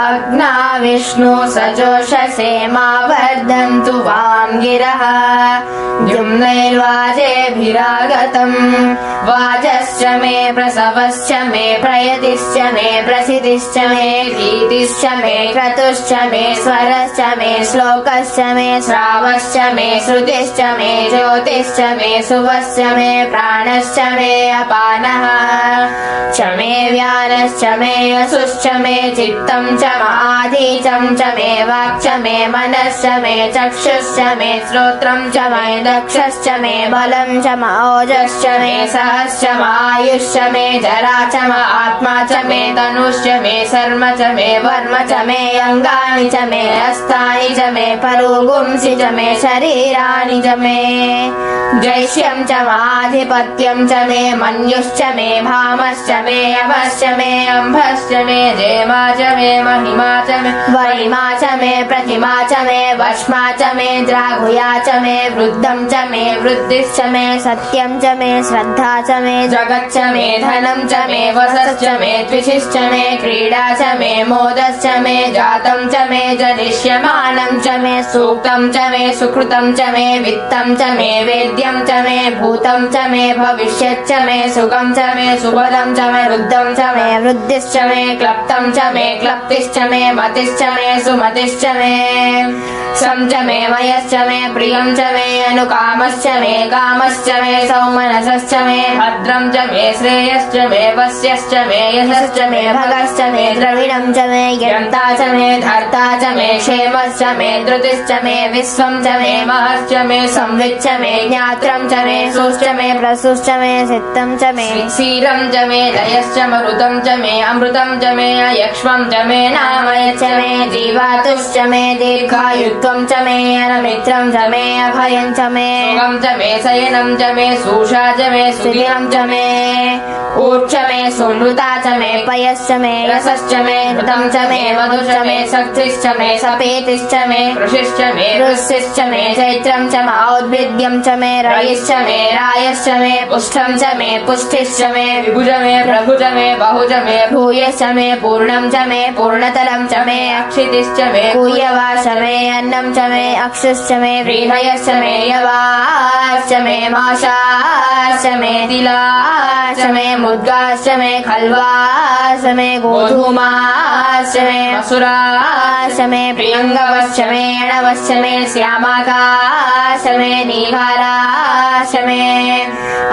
अग्ना विष्णु सजोषसे मा वर्धन्तु वां गिरः द्युम्नैर्वाजेभिरागतम् वाजश्च मे प्रसवश्च मे प्रयतिश्च मे प्रसिद्धिश्च मे भीतिश्च मे क्रतुश्च मे स्वरश्च मे श्लोकश्च मे श्रावश्च मे श्रुतिश्च मे ज्योतिश्च मे सुवश्च मे प्राणश्च मे अपानः च मे व्यानश्च मे यशुश्च मे चित्तं च आधीचं च मे वाक् च मे मनश्च मे चक्षुश्च मे श्रोत्रं च मे दक्षश्च मे बलं च ओजश्च मे सहश्च आयुश्च मे जरा च आत्मा च मे तनुश्च मे शर्म च मे वर्म च मे अङ्गानि च मे हस्तानि च मे परुगुंसि च मे शरीराणि च मे जैष्यं च आधिपत्यं च मे मन्युश्च मे भामश्च मे अभश्च मे अम्भश्च मे जेमा च मे महिमा च मे वरिमा च मे प्रतिमा च मे वश्मा च मे द्राघुया च मे वृद्धं च मे वृद्धिश्च मे सत्यं च मे श्रद्धा च मे जगच्च मे धनं च मे वसश्च मे द्विषिश्च मे क्रीडा च मे मोदश्च मे जातं च मे जनिष्यमानं च मे सूक्तं च मे सुकृतं च मे वित्तं च मे वेद्यं च मे भूतं च मे भविष्यच्च मे सुखं च मे सुबलं च मे वृद्धं च मे वृद्धिश्च मे क्लप्तं च मे क्लप्तिश्च मे मतिश्च मे सुमतिश्च मे सं च मे मयश्च मे प्रियं च मे अनुकामश्च मे कामश्च मे सौमनसश्च मे भद्रं च मे श्रेयश्च मे वस्यश्च मे यशश्च मे भगश्च मे द्रविणं च मे ज्ञाता च मे धर्ता च मे क्षेमश्च मे धृतिश्च मे विश्वं च मे महश्च मे संविच्च मे ज्ञात्रं च मे सुश्च मे प्रसुश्च मे सिद्धं च मे क्षीरं च मे दयश्च मरुतं च मे अमृतं च मे अयक्ष्मं च मे नामयश्च मे जीवातुश्च मे दीर्घायुत्वं च मे अनमित्रं च मे अभयं च मे सुखं च मे शयनं च मे सूषा च मे सुदिनं च मे ऊर्च मे सुनृता च मे पयश्च मे रसश्च मे घृतं च मे मधुश्च मे शक्तिश्च मे सपेतिश्च मे ऋषिश्च मे ऋष्यश्च मे चैत्रं च औद्भिद्यं च मे रयिश्च मे रायश्च मे पुष्टं च मे पुष्टिश्च मे विभुज मे प्रभुज मे बहुज मे भूयश्च मे पूर्णं च मे पूर्णतरं च मे अक्षितिश्च मे कूयवाश्च मे अन्नं च मे अक्षुश्च मे व्रीहयश्च मे यवाश्च मे माशाश्च मे तिलाश्च मे मुद्गाश्च मे खल्वाश्च मे गोधूमाश्च मे मसुरा नीलाकाश मे प्रियंगवश्च मे अणवश्च मे श्यामाकाश मे नीहाराश मे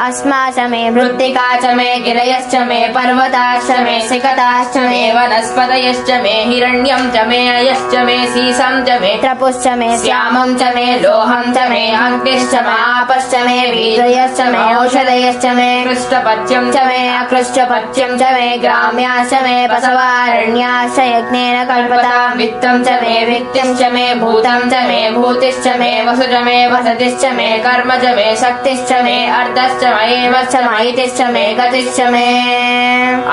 अस्माश मे मृत्तिका च मे गिरयश्च मे पर्वताश्च मे सिकताश्च मे वनस्पतयश्च मे हिरण्यं च मे अयश्च मे सीसं च मे त्रपुश्च मे श्यामं च मे लोहं च मे अग्निश्च मे आपश्च मे बीजयश्च मे औषधयश्च मे कृष्टपत्यं च मे अकृष्टपत्यं च मे ग्राम्याश्च मे पशवारण्याश्च यज्ञेन कल्पताम् वित्तं च मे वित्तिश्च मे भूतं च मे भूतिश्च मे वसु च मे वसतिश्च मे कर्म च मे शक्तिश्च मे अर्धश्च मयेवश्च महितिश्च मे गतिश्च मे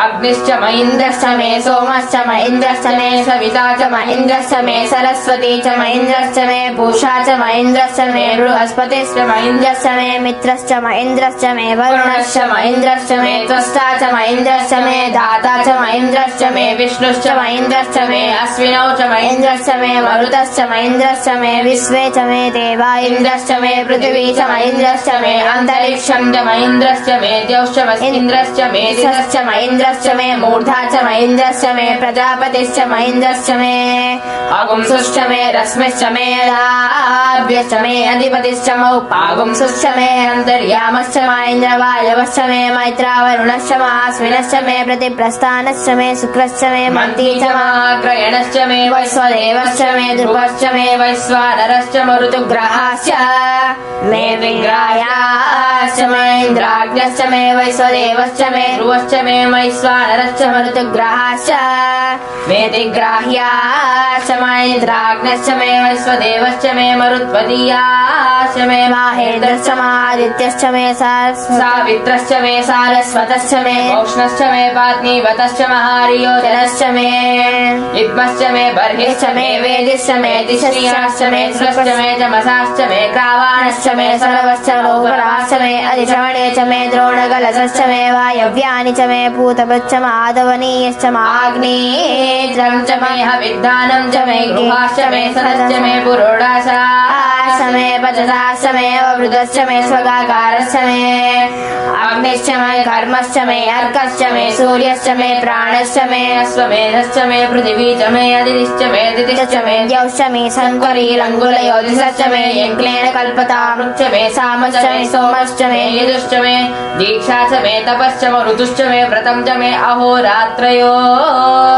अग्निश्च म इन्द्रश्च मे सोमश्च म इन्द्रश्च मे सविता च म इन्द्रश्च मे सरस्वती च म इन्द्रश्च मे पूषा च म इन्द्रश्च मे बृहस्पतिश्च म इन्द्रश्च मे मित्रश्च म इन्द्रश्च मे वरुणश्च म इन्द्रश्च मे त्वष्टा च म इन्द्रश्च मे दाता च म इन्द्रश्च मे विष्णुश्च म इन्द्रश्च मे अश्विनौ च मे इन्द्रश्च मे मरुतश्च म इन्द्रश्च मे विश्वे च मे देवा इन्द्रश्च मे पृथिवी च म इन्द्रश्च मे अन्तरिक्षं च म इन्द्रश्च मे द्यौश्च म इन्द्रश्च मे दिशश्च म इन्द्रश्च मे मूर्धा च म इन्द्रश्च मे प्रजापतिश्च म इन्द्रश्च मे अगुंसुश्च मे रश्मिश्च मे लाभ्यश्च मे अधिपतिश्च मौपागुंसुश्च मे अन्तर्यामश्च म इन्द्रवायवश्च मे मैत्रावरुणश्च म आश्विनश्च मे प्रतिप्रस्थानश्च मे शुक्रश्च मे मन्ती च म ग्रयणश्च मे वैश्वदेवश्च मे ध्रुवश्च मे वैश्वानरश्च ऋतुग्रहाश्च मे विग्रायाश्च मे इन्द्राग्न्यश्च मे वैश्वदेवश्च मे ध्रुवश्च मे वैश्वानरश्च ऋतुग्रहाश्च मे दिग्राह्याश्च म इन्द्राग्नश्च मे वैश्वदेवश्च मे मरुत्वदीयाश्च मे माहेन्द्रश्च मादित्यश्च मे सावित्रश्च मे सारस्वतश्च मे औष्णश्च मे पात्नीवतश्च महारियोजनश्च मे इद्मश्च मे बर्हिश्च मे वेदिश्च मे दिश्रियाश्च मे श्रश्च मे जमसाश्च मे क्रावाणश्च मे सर्वश्च लोकराश्च मे अधिश्रवणे च मे द्रोणगलसश्च मे वायव्यानि च मे पूतपश्च माधवनीयश्च माग्नेत्रं च मे हविद्धानं च मे गृहाश्च मे सनश्च मे पुरोडाशाश्च मे पचसाश्च मे अवृतश्च मे स्वगाकारश्च मे अग्निश्च मे कर्मश्च मे अर्कश्च मे सूर्यश्च मे प्राणश्च मे अश्वमेधश्च मे पृथिवी च मे अदितिश्च मे दितिश्च मे द्यौश्च मे शङ्करीरङ्गुलयोधिश्च मे यज्ञेन कल्पतामृच्च मे सामश्च मे सोमश्च मे यजुश्च मे दीक्षा च मे तपश्च मे ऋतुश्च मे व्रतं च मे अहोरात्रयो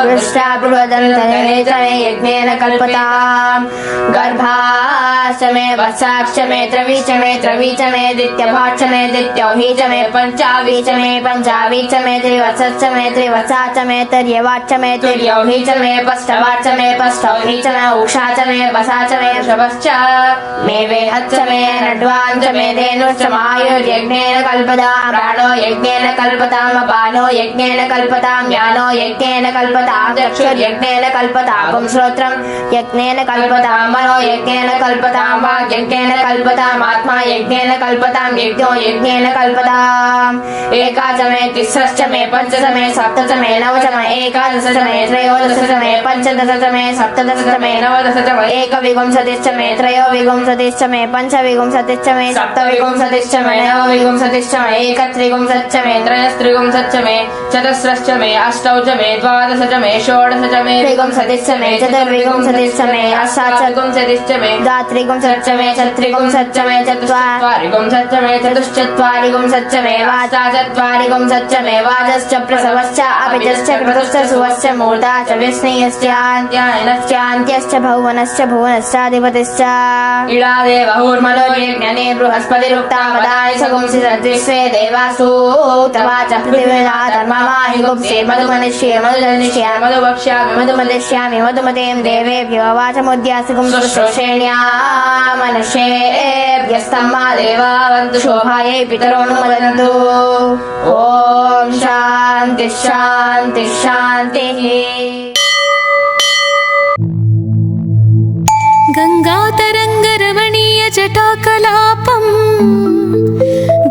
दृष्टा बृहदन्तरे च मे यज्ञेन कल्पताम् गर्भाश्च मे वत्साश्च मे त्रवी च मे दित्यभाश्च मे दित्यौही च मे पञ्चावी च मे त्रिवत्सश्च मे त्रिवत्सा च मे तिर्यवाच्च मे तिर्यौही च मे पष्टवाच्च मे पष्टौही च मे उषा च मे वसा च मे वृषभश्च मे वेहच्च मे नड्वाञ्च मे धेनुश्च मायुर्यज्ञेन कल्पताम् प्राणो यज्ञेन कल्पताम् अपानो यज्ञेन कल्पताम् ज्ञानो यज्ञेन कल्पताम् चक्षुर्यज्ञेन कल्पताम् श्रोत्रम् यज्ञेन कल्पताम् मनो यज्ञेन कल्पताम् वाक् यज्ञेन कल्पताम् आत्मा यज्ञेन कल्पताम् यज्ञो यज्ञेन कल्पताम् एका च मे तिस्रश्च मे पञ्च च मे सप्त च मे नव च मे एकादश च मे त्रयोदश च मे पञ्चदश च मे सप्तदश च मे नवदश च मे एकविंशतिश्च मे त्रयोविंशतिश्च मे पञ्चविंशतिश्च मे सप्तविंशतिश्च मे नवविंशतिश्च मे एकत्रिंशच्च मे त्रयस्त्रिंशच्च मे चतस्रश्च मे अष्टौ च मे द्वादश च मे षोडश च मे त्रिंशतिश्च मे चतुर्विंशतिश्च मे अष्टाविंशतिश्च मे द्वात्रिंशच्च मे चत्रिंशच्च मे चत्वारिंशच्च मे चतुश्चत्वारिंशच्च मे वाचाचत्वारिंशच्च मे वाजश्च प्रसवश्च अपिचश्च क्रतुश्च सुवश्च मूर्धा च विस्नेयश्चान्त्यश्च भुवनश्च भुवनश्चाधिपतिश्च इळादेवहुर्मनो यज्ञने बृहस्पतिरुक्ता मदानि सगुंसि सद्विश्वे देवासु तवाच पृथिवीला धर्ममाहि गुंसे मधुमनिष्ये मधुजनिष्ये मधुवक्ष्यामि मधुमदिष्यामि मधुमतीं देवेभ्यो वाचमुद्यासि गुंसुश्रोषेण्या मनुष्येभ्यस्तम्मा देवावन्तु शोभायै पितरोऽनुमोदन्तु ॐ शान्ति शान्ति शान्तिः गङ्गातरङ्गरमणीय जटाकलापम्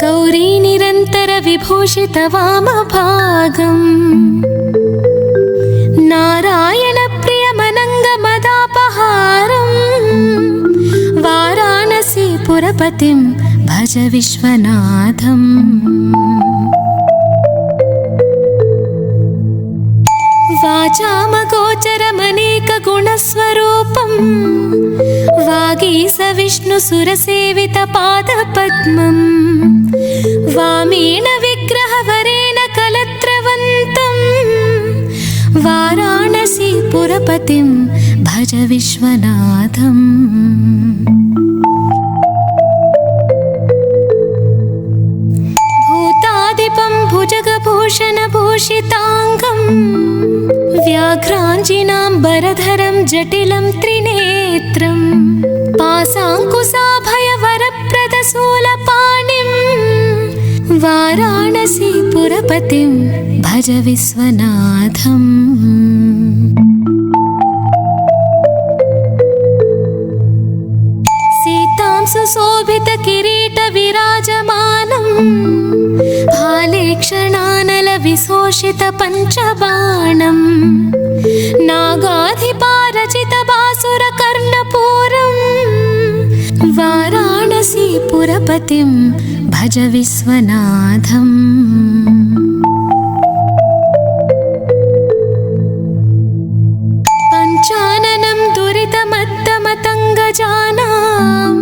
गौरी निरन्तर विभूषित वामभागम् नारायण प्रियमनङ्गमदापहारम् वाराणसी पुरपतिं भज विश्वनाथम् वाचामगोचरमनेकगुणस्वरूपम् सुरसेवितपादपद्मम् वामेन विग्रहवरेण कलत्रवन्तम् वाराणसीपुरपतिं भज विश्वनाथम् भूतादिपं भुजगभूषणभूषिताङ्गम् व्याघ्राञ्जिनाम्बरधरं जटिलं त्रिनेत्रं पासाङ्कुशाभयवरप्रदशूलपाणिं वाराणसीपुरपतिं भज विश्वनाथम् सीतां सुशोभितकिरीटविराजमानम् हालेक्षणानलविशोषितपञ्चबाणम् नागाधिपारचितबासुरकर्णपूरम् वाराणसीपुरपतिं भज विश्वनाथम् पञ्चाननं दुरितमत्तमतङ्गजानां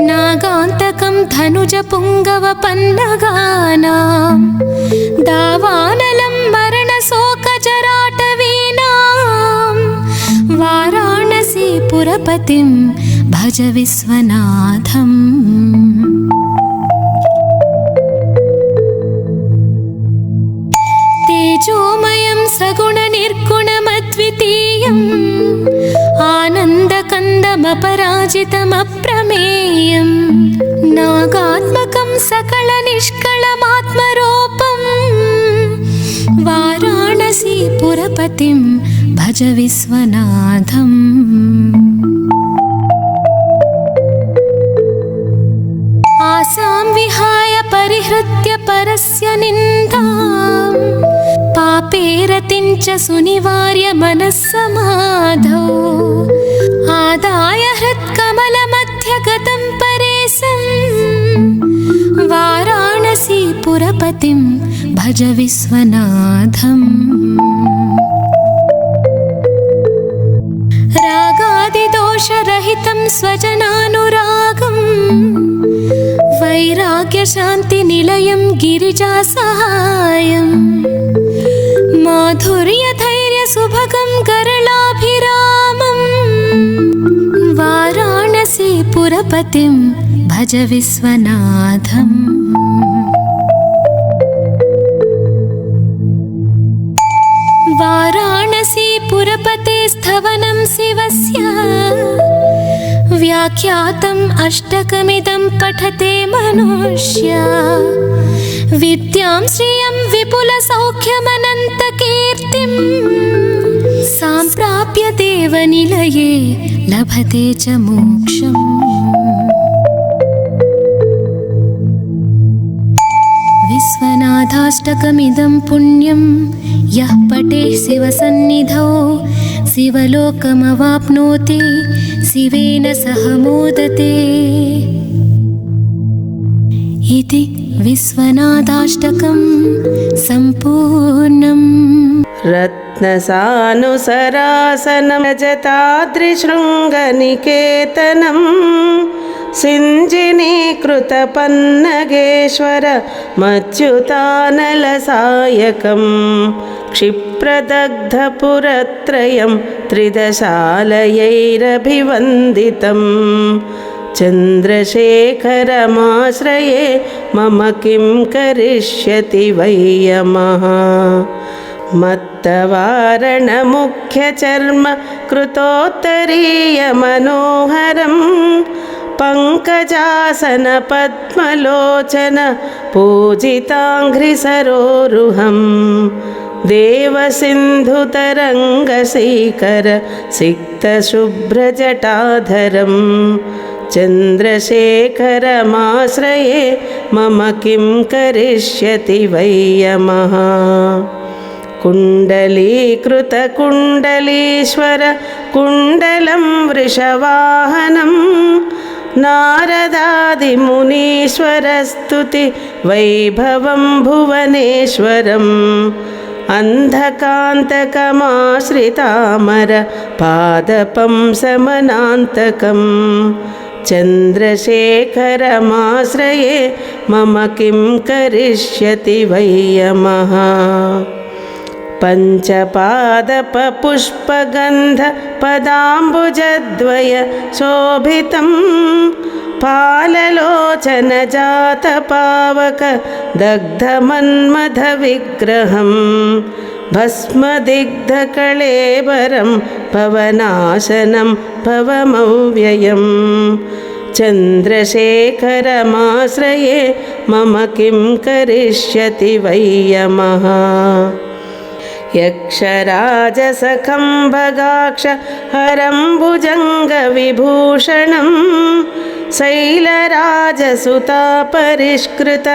नागान्तकं धनुजपुङ्गवपन्नगानां दावानलं मरणशोकजराटवीनां वाराणसीपुरपतिं भज विश्वनाथम् तेजोमयं सगुणनिर्गुणमद्वितीयम् आनन्दकन्दमपराजितमप्रमेयम् नागात्मकं सकलनिष्कळमात्मरूपम् वाराणसीपुरपतिं भज विश्वनाथम् आसां विहाय परिहृत्य परस्य निन्दाम् पापेरतिं च सुनिवार्य मनस्समाधौ आदाय हृत्कमलमध्यगतं परेशं वाराणसीपुरपतिं भज विश्वनाथम् रागादिदोषरहितं स्वजनानुरागम् वैराग्यशान्तिनिलयं गिरिजासहायम् माधुर्यधैर्यसुभगं गरलाभिरामम् वाराणसीपुरपतिं भज विश्वनाथम् वाराणसीपुरपते स्थवनं शिवस्य व्याख्यातम् अष्टकमिदं पठते मनुष्या विद्यां श्रियं विपुलसौख्यमनन्तकीर्तिं सम्प्राप्य देवनिलये लभते च मोक्षम् विश्वनाथाष्टकमिदं पुण्यं यः पठेः शिवसन्निधौ शिवलोकमवाप्नोति शिवेन सह मोदते इति विश्वनाथाष्टकं सम्पूर्णम् रत्नसानुसरासनं जताद्रिशृङ्गनिकेतनं सिञ्जिनीकृतपन्नगेश्वर मच्युतानलसायकं क्षिप्रदग्धपुरत्रयं त्रिदशालयैरभिवन्दितं चन्द्रशेखरमाश्रये मम किं करिष्यति वै यमः मत्तवारणमुख्यचर्म कृतोत्तरीयमनोहरं पङ्कजासन पद्मलोचन पूजिताङ्घ्रिसरोरुहं देवसिन्धुतरङ्गशीकर सिक्तशुभ्रजटाधरं चन्द्रशेखरमाश्रये मम किं करिष्यति वै यमः कुण्डलीकृतकुण्डलीश्वर कुण्डलं वृषवाहनं नारदादिमुनीश्वरस्तुति वैभवं भुवनेश्वरम् अन्धकान्तकमाश्रितामर पादपं समनान्तकं चन्द्रशेखरमाश्रये मम किं करिष्यति वै यमः पञ्चपादपपुष्पगन्धपदाम्बुजद्वय शोभितं पाललोचनजातपावक दग्धमन्मथविग्रहं भस्मदिग्धकळेबरं भवनाशनं भवमव्ययम् चन्द्रशेखरमाश्रये मम किं करिष्यति वै यमः यक्षराजसखं हरं भुजङ्गविभूषणं शैलराजसुता परिष्कृत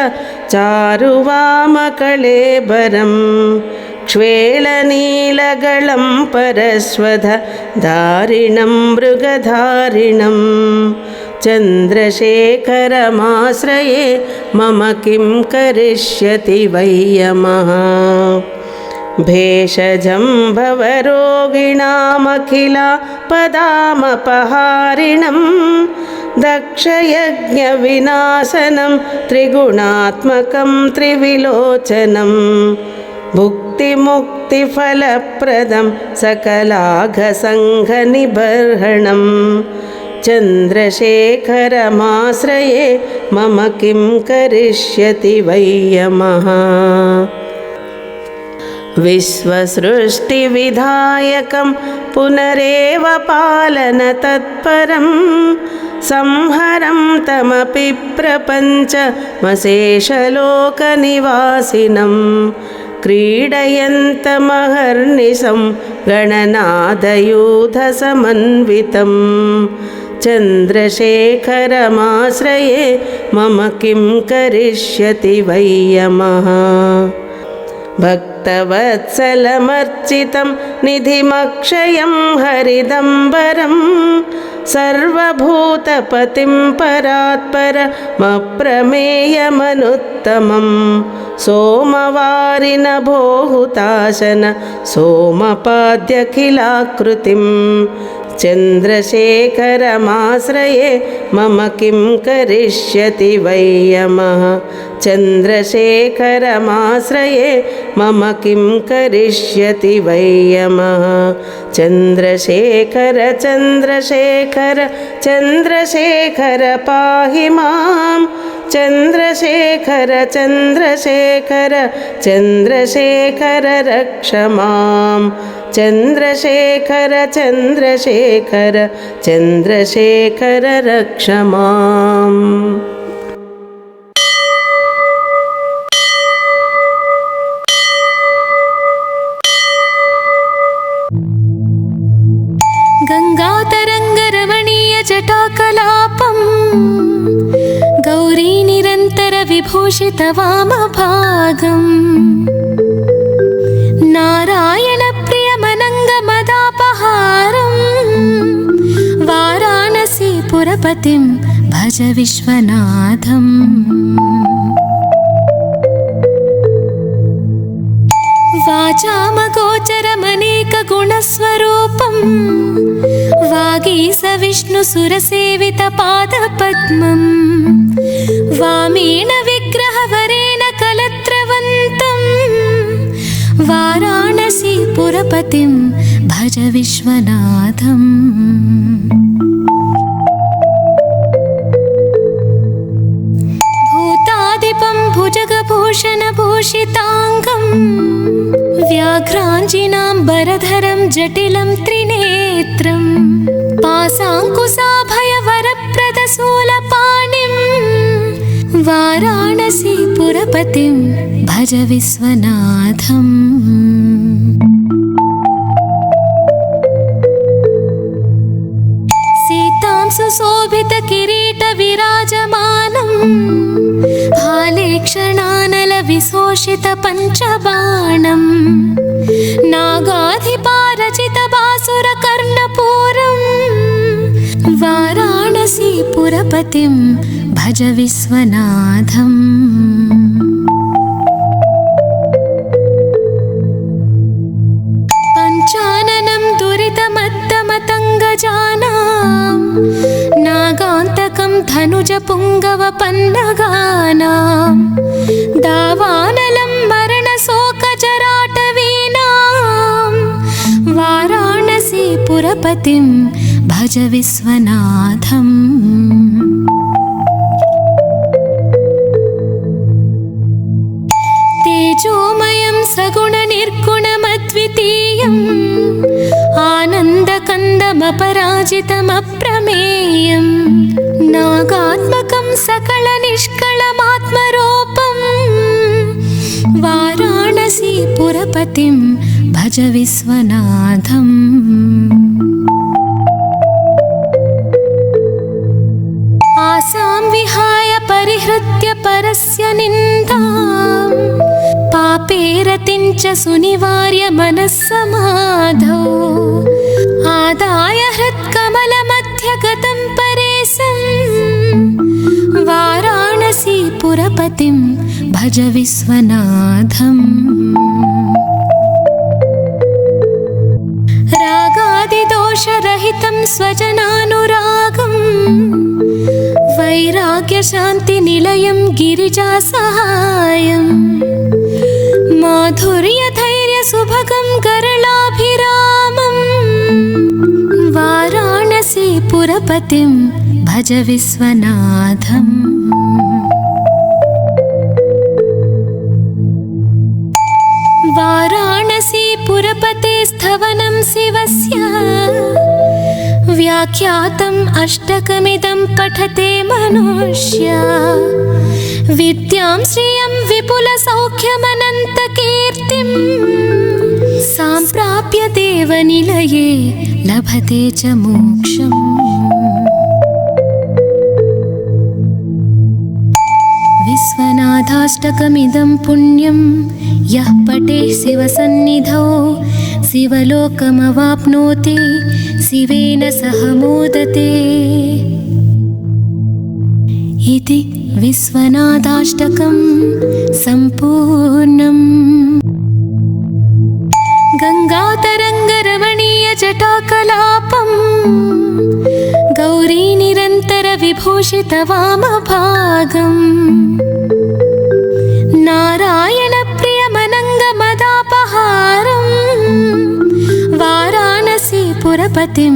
चारुवामकळेबरं क्ष्वेलनीलगलं परस्वध दारिणं मृगधारिणं चन्द्रशेखरमाश्रये मम किं करिष्यति वै यमः भेषजं भवरोगिणामखिला पदामपहारिणं दक्षयज्ञविनाशनं त्रिगुणात्मकं त्रिविलोचनं भुक्तिमुक्तिफलप्रदं सकलाघसङ्घनिबर्हणं चन्द्रशेखरमाश्रये मम किं करिष्यति वै यमः विश्वसृष्टिविधायकं पुनरेव पालनतत्परं संहरं तमपि प्रपञ्चमशेषलोकनिवासिनं क्रीडयन्तमहर्निशं गणनादयूथसमन्वितं चन्द्रशेखरमाश्रये मम किं करिष्यति वै यमः भक्तवत्सलमर्चितं निधिमक्षयं हरिदम्बरं सर्वभूतपतिं परात्परमप्रमेयमनुत्तमं सोमवारिनभोहुताशन सोमपाद्यखिलाकृतिं चन्द्रशेखरमाश्रये मम किं करिष्यति वै यमः चन्द्रशेखरमाश्रये मम किं करिष्यति वै यमः चन्द्रशेखर चन्द्रशेखर चन्द्रशेखर पाहि मां चन्द्रशेखर चन्द्रशेखर चन्द्रशेखर रक्ष मां चन्द्रशेखर चन्द्रशेखर चन्द्रशेखर रक्ष माम् गङ्गातरङ्गरमणीयजटाकलापं गौरीनिरन्तरविभूषितवामभागम् नारायणप्रियमनङ्गमदापहारं वाराणसीपुरपतिं भज विश्वनाथम् वाचामगोचरमनेकगुणस्वरूपं वागीसविष्णुसुरसेवितपादपद्मं वामेन विग्रहवरेण कलत्रवन्तं वाराणसीपुरपतिं भज विश्वनाथम् भूतादिपं भुजगभूषणभूषिताङ्गं व्याघ्राञ्जिनाम्बरधरं जटिलं त्रिनेत्रं पासाङ्कुशाभयवरप्रदशूलपाणिं वाराणसीपुरपतिं भज विश्वनाथम् सीतां सुशोभितकिरीटविराजमानं भाले क्षणानलविशोषितपञ्चबाणं नागाधिपारचितबासुरकर्णपूरं वाराणसीपुरपतिं भज विश्वनाथम् पञ्चाननं दुरितमत्तमतङ्गजानां नागान्त पुङ्गवपन्नगानां दावानलं मरणशोकजराटवीनां वाराणसीपुरपतिं भज विश्वनाथम् तेजोमयं सगुणनिर्गुणमद्वितीयम् आनन्दकन्दमपराजितमप्रमेयम् नागात्मकं सकलनिष्कळमात्मरूपम् वाराणसीपुरपतिं भज विश्वनाथम् आसां विहाय परिहृत्य परस्य निन्दाम् पापेरतिं च सुनिवार्य मनस्समाधौ आदाय हृत्कमलमध्यगतं परेशं वाराणसीपुरपतिं भज विश्वनाथम् रागादिदोषरहितं स्वजनानुरागम् वैराग्यशान्तिनिलयं गिरिजासहायम् माधुर्यधैर्यसुभगं गरलाभिरामम् वाराणसीपुरपतिं भज विश्वनाथम् वाराणसीपुरपते स्थवनं शिवस्य व्याख्यातम् अष्टकमिदं पठते मनुष्या विद्यां श्रियं विपुलसौख्यमनन्तकीर्तिं सम्प्राप्य देवनिलये लभते च मोक्षम् विश्वनाथाष्टकमिदं पुण्यं यः पठे शिवसन्निधौ शिवलोकमवाप्नोति शिवेन सह मोदते इति विश्वनाथाष्टकं सम्पूर्णम् गङ्गातरङ्गरमणीयजटाकलापं गौरीनिरन्तरविभूषितवामभागम् नारायणप्रियमनङ्गमदापहारम् वाराणसीपुरपतिं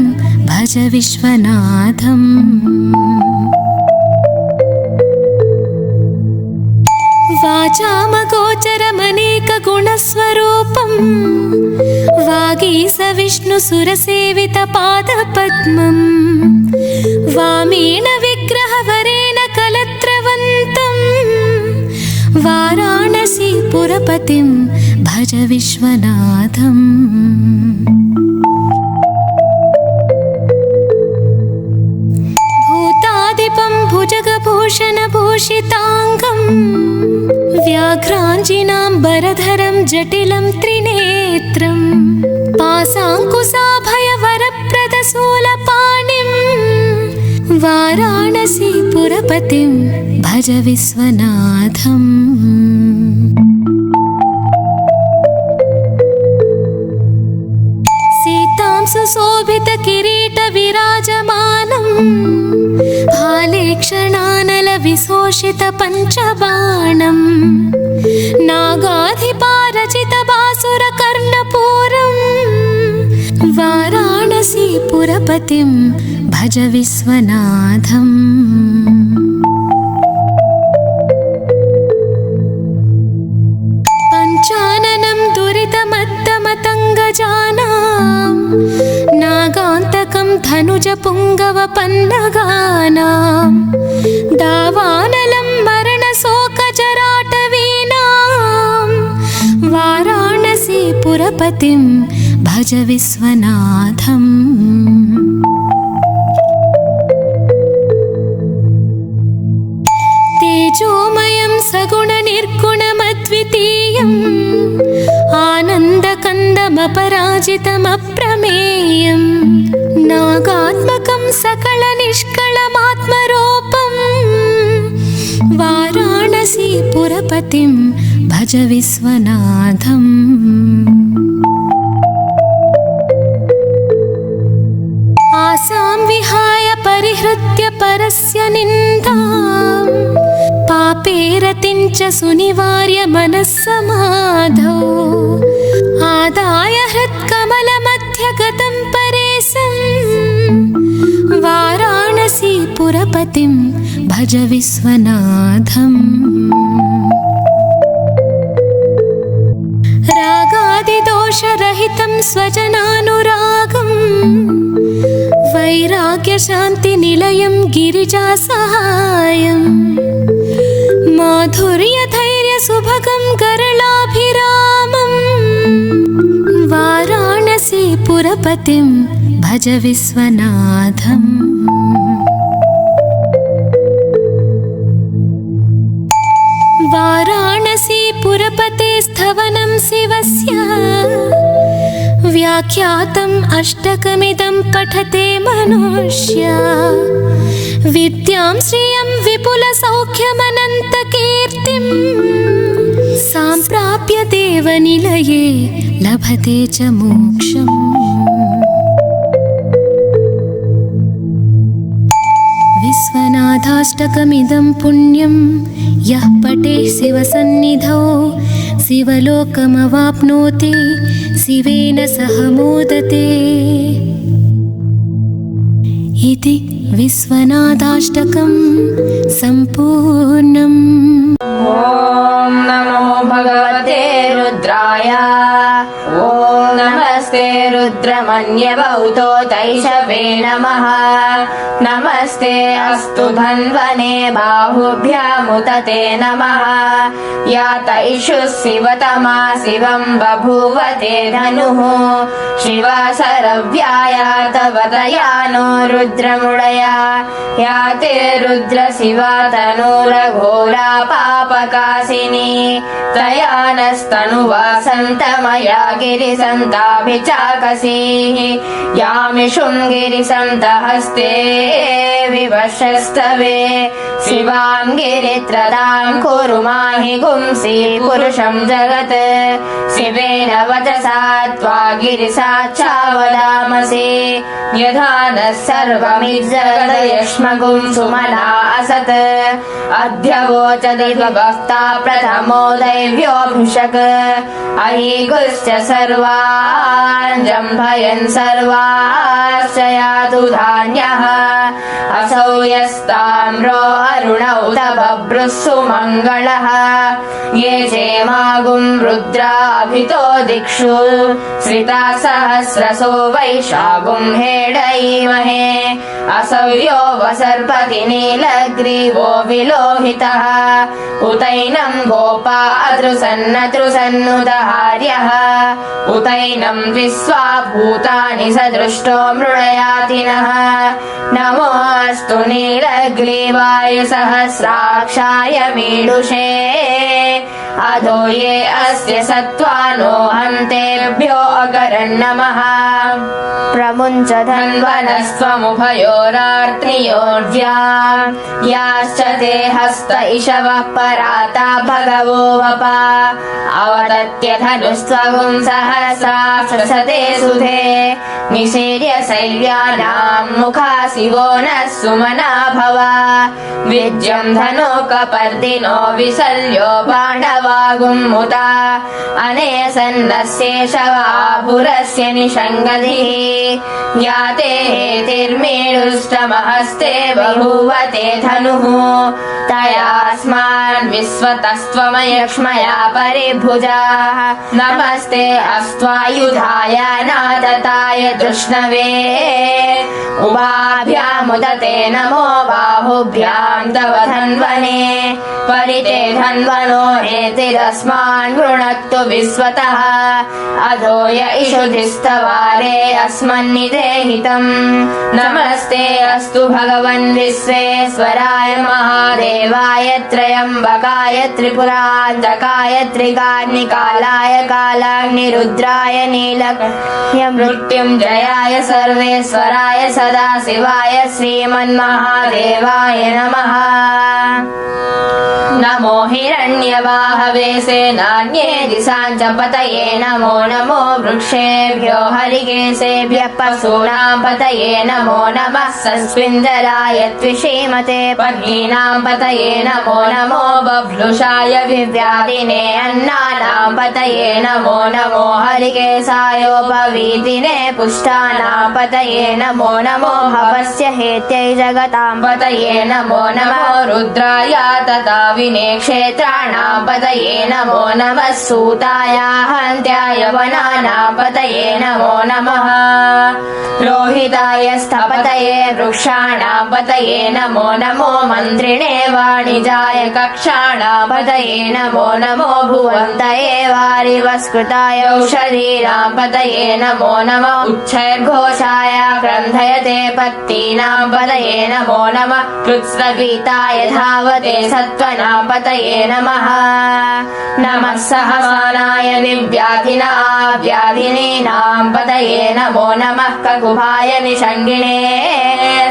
भज विश्वनाथम् वाचामगोचरमनेकगुणस्वरूपं वागीशविष्णुसुरसेवितपादपद्मम् वामेन विग्रहवरेण कलत्रवन्तं वाराणसीपुरपतिं भज विश्वनाथम् भूतादिपं भुजगभूषणभूषिताङ्गम् व्याघ्राञ्जिनाम्बरधरं जटिलं त्रिनेत्रं पासाङ्कुशाभयवरप्रदशूलपाणिं वाराणसीपुरपतिं भज विश्वनाथम् सीतां सुशोभितकिरीटविराजमानम् भाले क्षणानलविशोषितपञ्चबाणम् नागाधिपारचितबासुरकर्णपूरम् वाराणसीपुरपतिं भज विश्वनाथम् पञ्चाननं दुरितमत्तमतङ्गजानां नागान्तकं धनुजपुङ्गवपन्नगानां दावानलं मरणशोकजराटवीनां वाराणसीपुरपतिं भज विश्वनाथम् तेजोमयं सगुणनिर्गुणमद्वितीयम् आनन्दकन्दमपराजितमप्रमेयम् नागात्मकं सकलनिष्कळमात्मरूपम् वाराणसीपुरपतिं भज विश्वनाथम् आसां विहाय परिहृत्य परिहृत्य परस्य निन्दाम् पापे रतिं च सुनिवार्य मनः समाधौ आदाय हृत्कमलमध्यगतं परेशं वाराणसीपुरपतिं भज विश्वनाथम् रागादिदोषरहितं स्वजनानुरागम् वैराग्यशान्तिनिलयं गिरिजासहायम् माधुर्यधैर्यसुभगं गरलाभिरामम् वाराणसीपुरपतिं भज विश्वनाथम् वाराणसीपुरपते स्थवनं शिवस्य व्याख्यातम् अष्टकमिदं पठते मनुष्य विद्यां श्रियं विपुलसौख्यमनन्तकीर्तिं सम्प्राप्य देवनिलये लभते च मोक्षम् विश्वनाथाष्टकमिदं पुण्यं यः पठे शिवसन्निधौ शिवलोकमवाप्नोति शिवेन सह मोदते इति विश्वनाथाष्टकं सम्पूर्णम्। ॐ नमो भगवते रुद्राय ॐ नमस्ते रुद्रमन्यभूतो तैषवे नमः नमस्ते अस्तु धन्वने बाहुभ्यामुतते नमः या तैषु शिवतमा शिवं बभूवते धनुः शिवा शरव्याया तव दयानो रुद्रमुडया या ते रुद्र शिवा तनूरघोरा पापकाशिनी तया नस्तनुवा सन्तमया गिरिसन्ताभिचाकसीः यामिषुं गिरिसन्तहस्ते विवशस्तवे शिवां गिरित्रदां कुरु माहि गुंसि पुरुषं जगत् शिवेन वचसा त्वा गिरिसाक्षावदामसि यथा नः सर्वमिज्जगदयश्मगुं सुमना असत् अध्यवोचदिभक्ता प्रथमो दैव्योऽभिषक् अहीगुश्च सर्वान् जम्भयन् सर्वाश्च यातु धान्यः असौ यस्ताम्रो अरुणौ तबभ्रुः सुमङ्गलः ये चेमागुं रुद्राभितो दिक्षु श्रिता सहस्रसो वैशागुं हेडयीमहे असौ यो वसर्पति नीलग्रीवो विलोहितः उतैनं गोपा अतृसन्नतृसन्नुदहार्यः उतैनं विश्वा भूतानि सदृष्टो मृडयातिनः नमोऽस्तु नीलग्रीवाय सहस्राक्षाय मीडुषे अधो ये अस्य सत्त्वानो हन्तेभ्यो अकरन्नमः प्रमुञ्च धन्वनस्त्वमुभयोरार्त्रियोर्व्या याश्च ते हस्त इषवः पराता भगवो वपा अवदत्य धनुस्त्वगुं सहस्राक्षसते सुधे निशीर्य शैव्यानां मुखा शिवो नः सुमना भवा विद्यं धनुकपर्दिनो विशल्यो पाण्डवागुम्मुता अनेसन्नस्येषवापुरस्य निषङ्गधिः याते हेतिर्मेडुष्टमहस्ते बभूवते धनुः तयास्मान् विश्वतस्त्वमयक्ष्मया परिभुजाः नमस्ते अस्त्वायुधाय नादताय कृष्णवे उभाभ्यामुदते नमो बाहुभ्यां तव धन्वने परिते धन्वनो हेतिरस्मान् गृणक्तु विश्वतः अधो य इषुधिस्तवारे अस्मन्निदेहितम् नमस्ते अस्तु भगवन् विश्वेश्वराय महादेवाय त्र्यम्बकाय त्रिपुरान्तकाय त्रिकाग्निकालाय कालाग्निरुद्राय नीलकण्ठ्य मृत्युञ्जयाय सर्वेश्वराय सदाशिवाय देवाय श्रीमन्महादेवाय नमः। नमो हिरण्यवाहवे सेनान्ये दिशाञ्च पतये नमो नमो वृक्षेभ्यो हरिकेशेभ्यः पशूनां पतये नमो नमः संस्विन्दराय त्विषीमते पत्नीनां पतये नमो नमो बभ्लुषाय विव्याधिने अन्नानां पतये नमो नमो हरिकेशायोपवीतिने पुष्टानां पतये नमो नमो भवस्य हेत्यै जगतां पतये नमो नमो रुद्राय तथा क्षेत्राणां पतये नमो नमः सूताय हन्त्याय वनानां पतये नमो नमः रोहिताय स्थपतये वृक्षाणां पतये नमो नमो मन्त्रिणे वाणिजाय कक्षाणां पतये नमो नमो भुवन्तये वारिवस्कृताय औषधीनां पतये नमो नमः उच्छैर्घोषाय ग्रन्थयते पत्तीनां पतये नमो नमः कृत्स्नगीताय धावते सत्त्वनां पतये नमः नमः सहमानाय व्याधिनीनां पतये नमो नमः ककुभाय निषङ्गिणे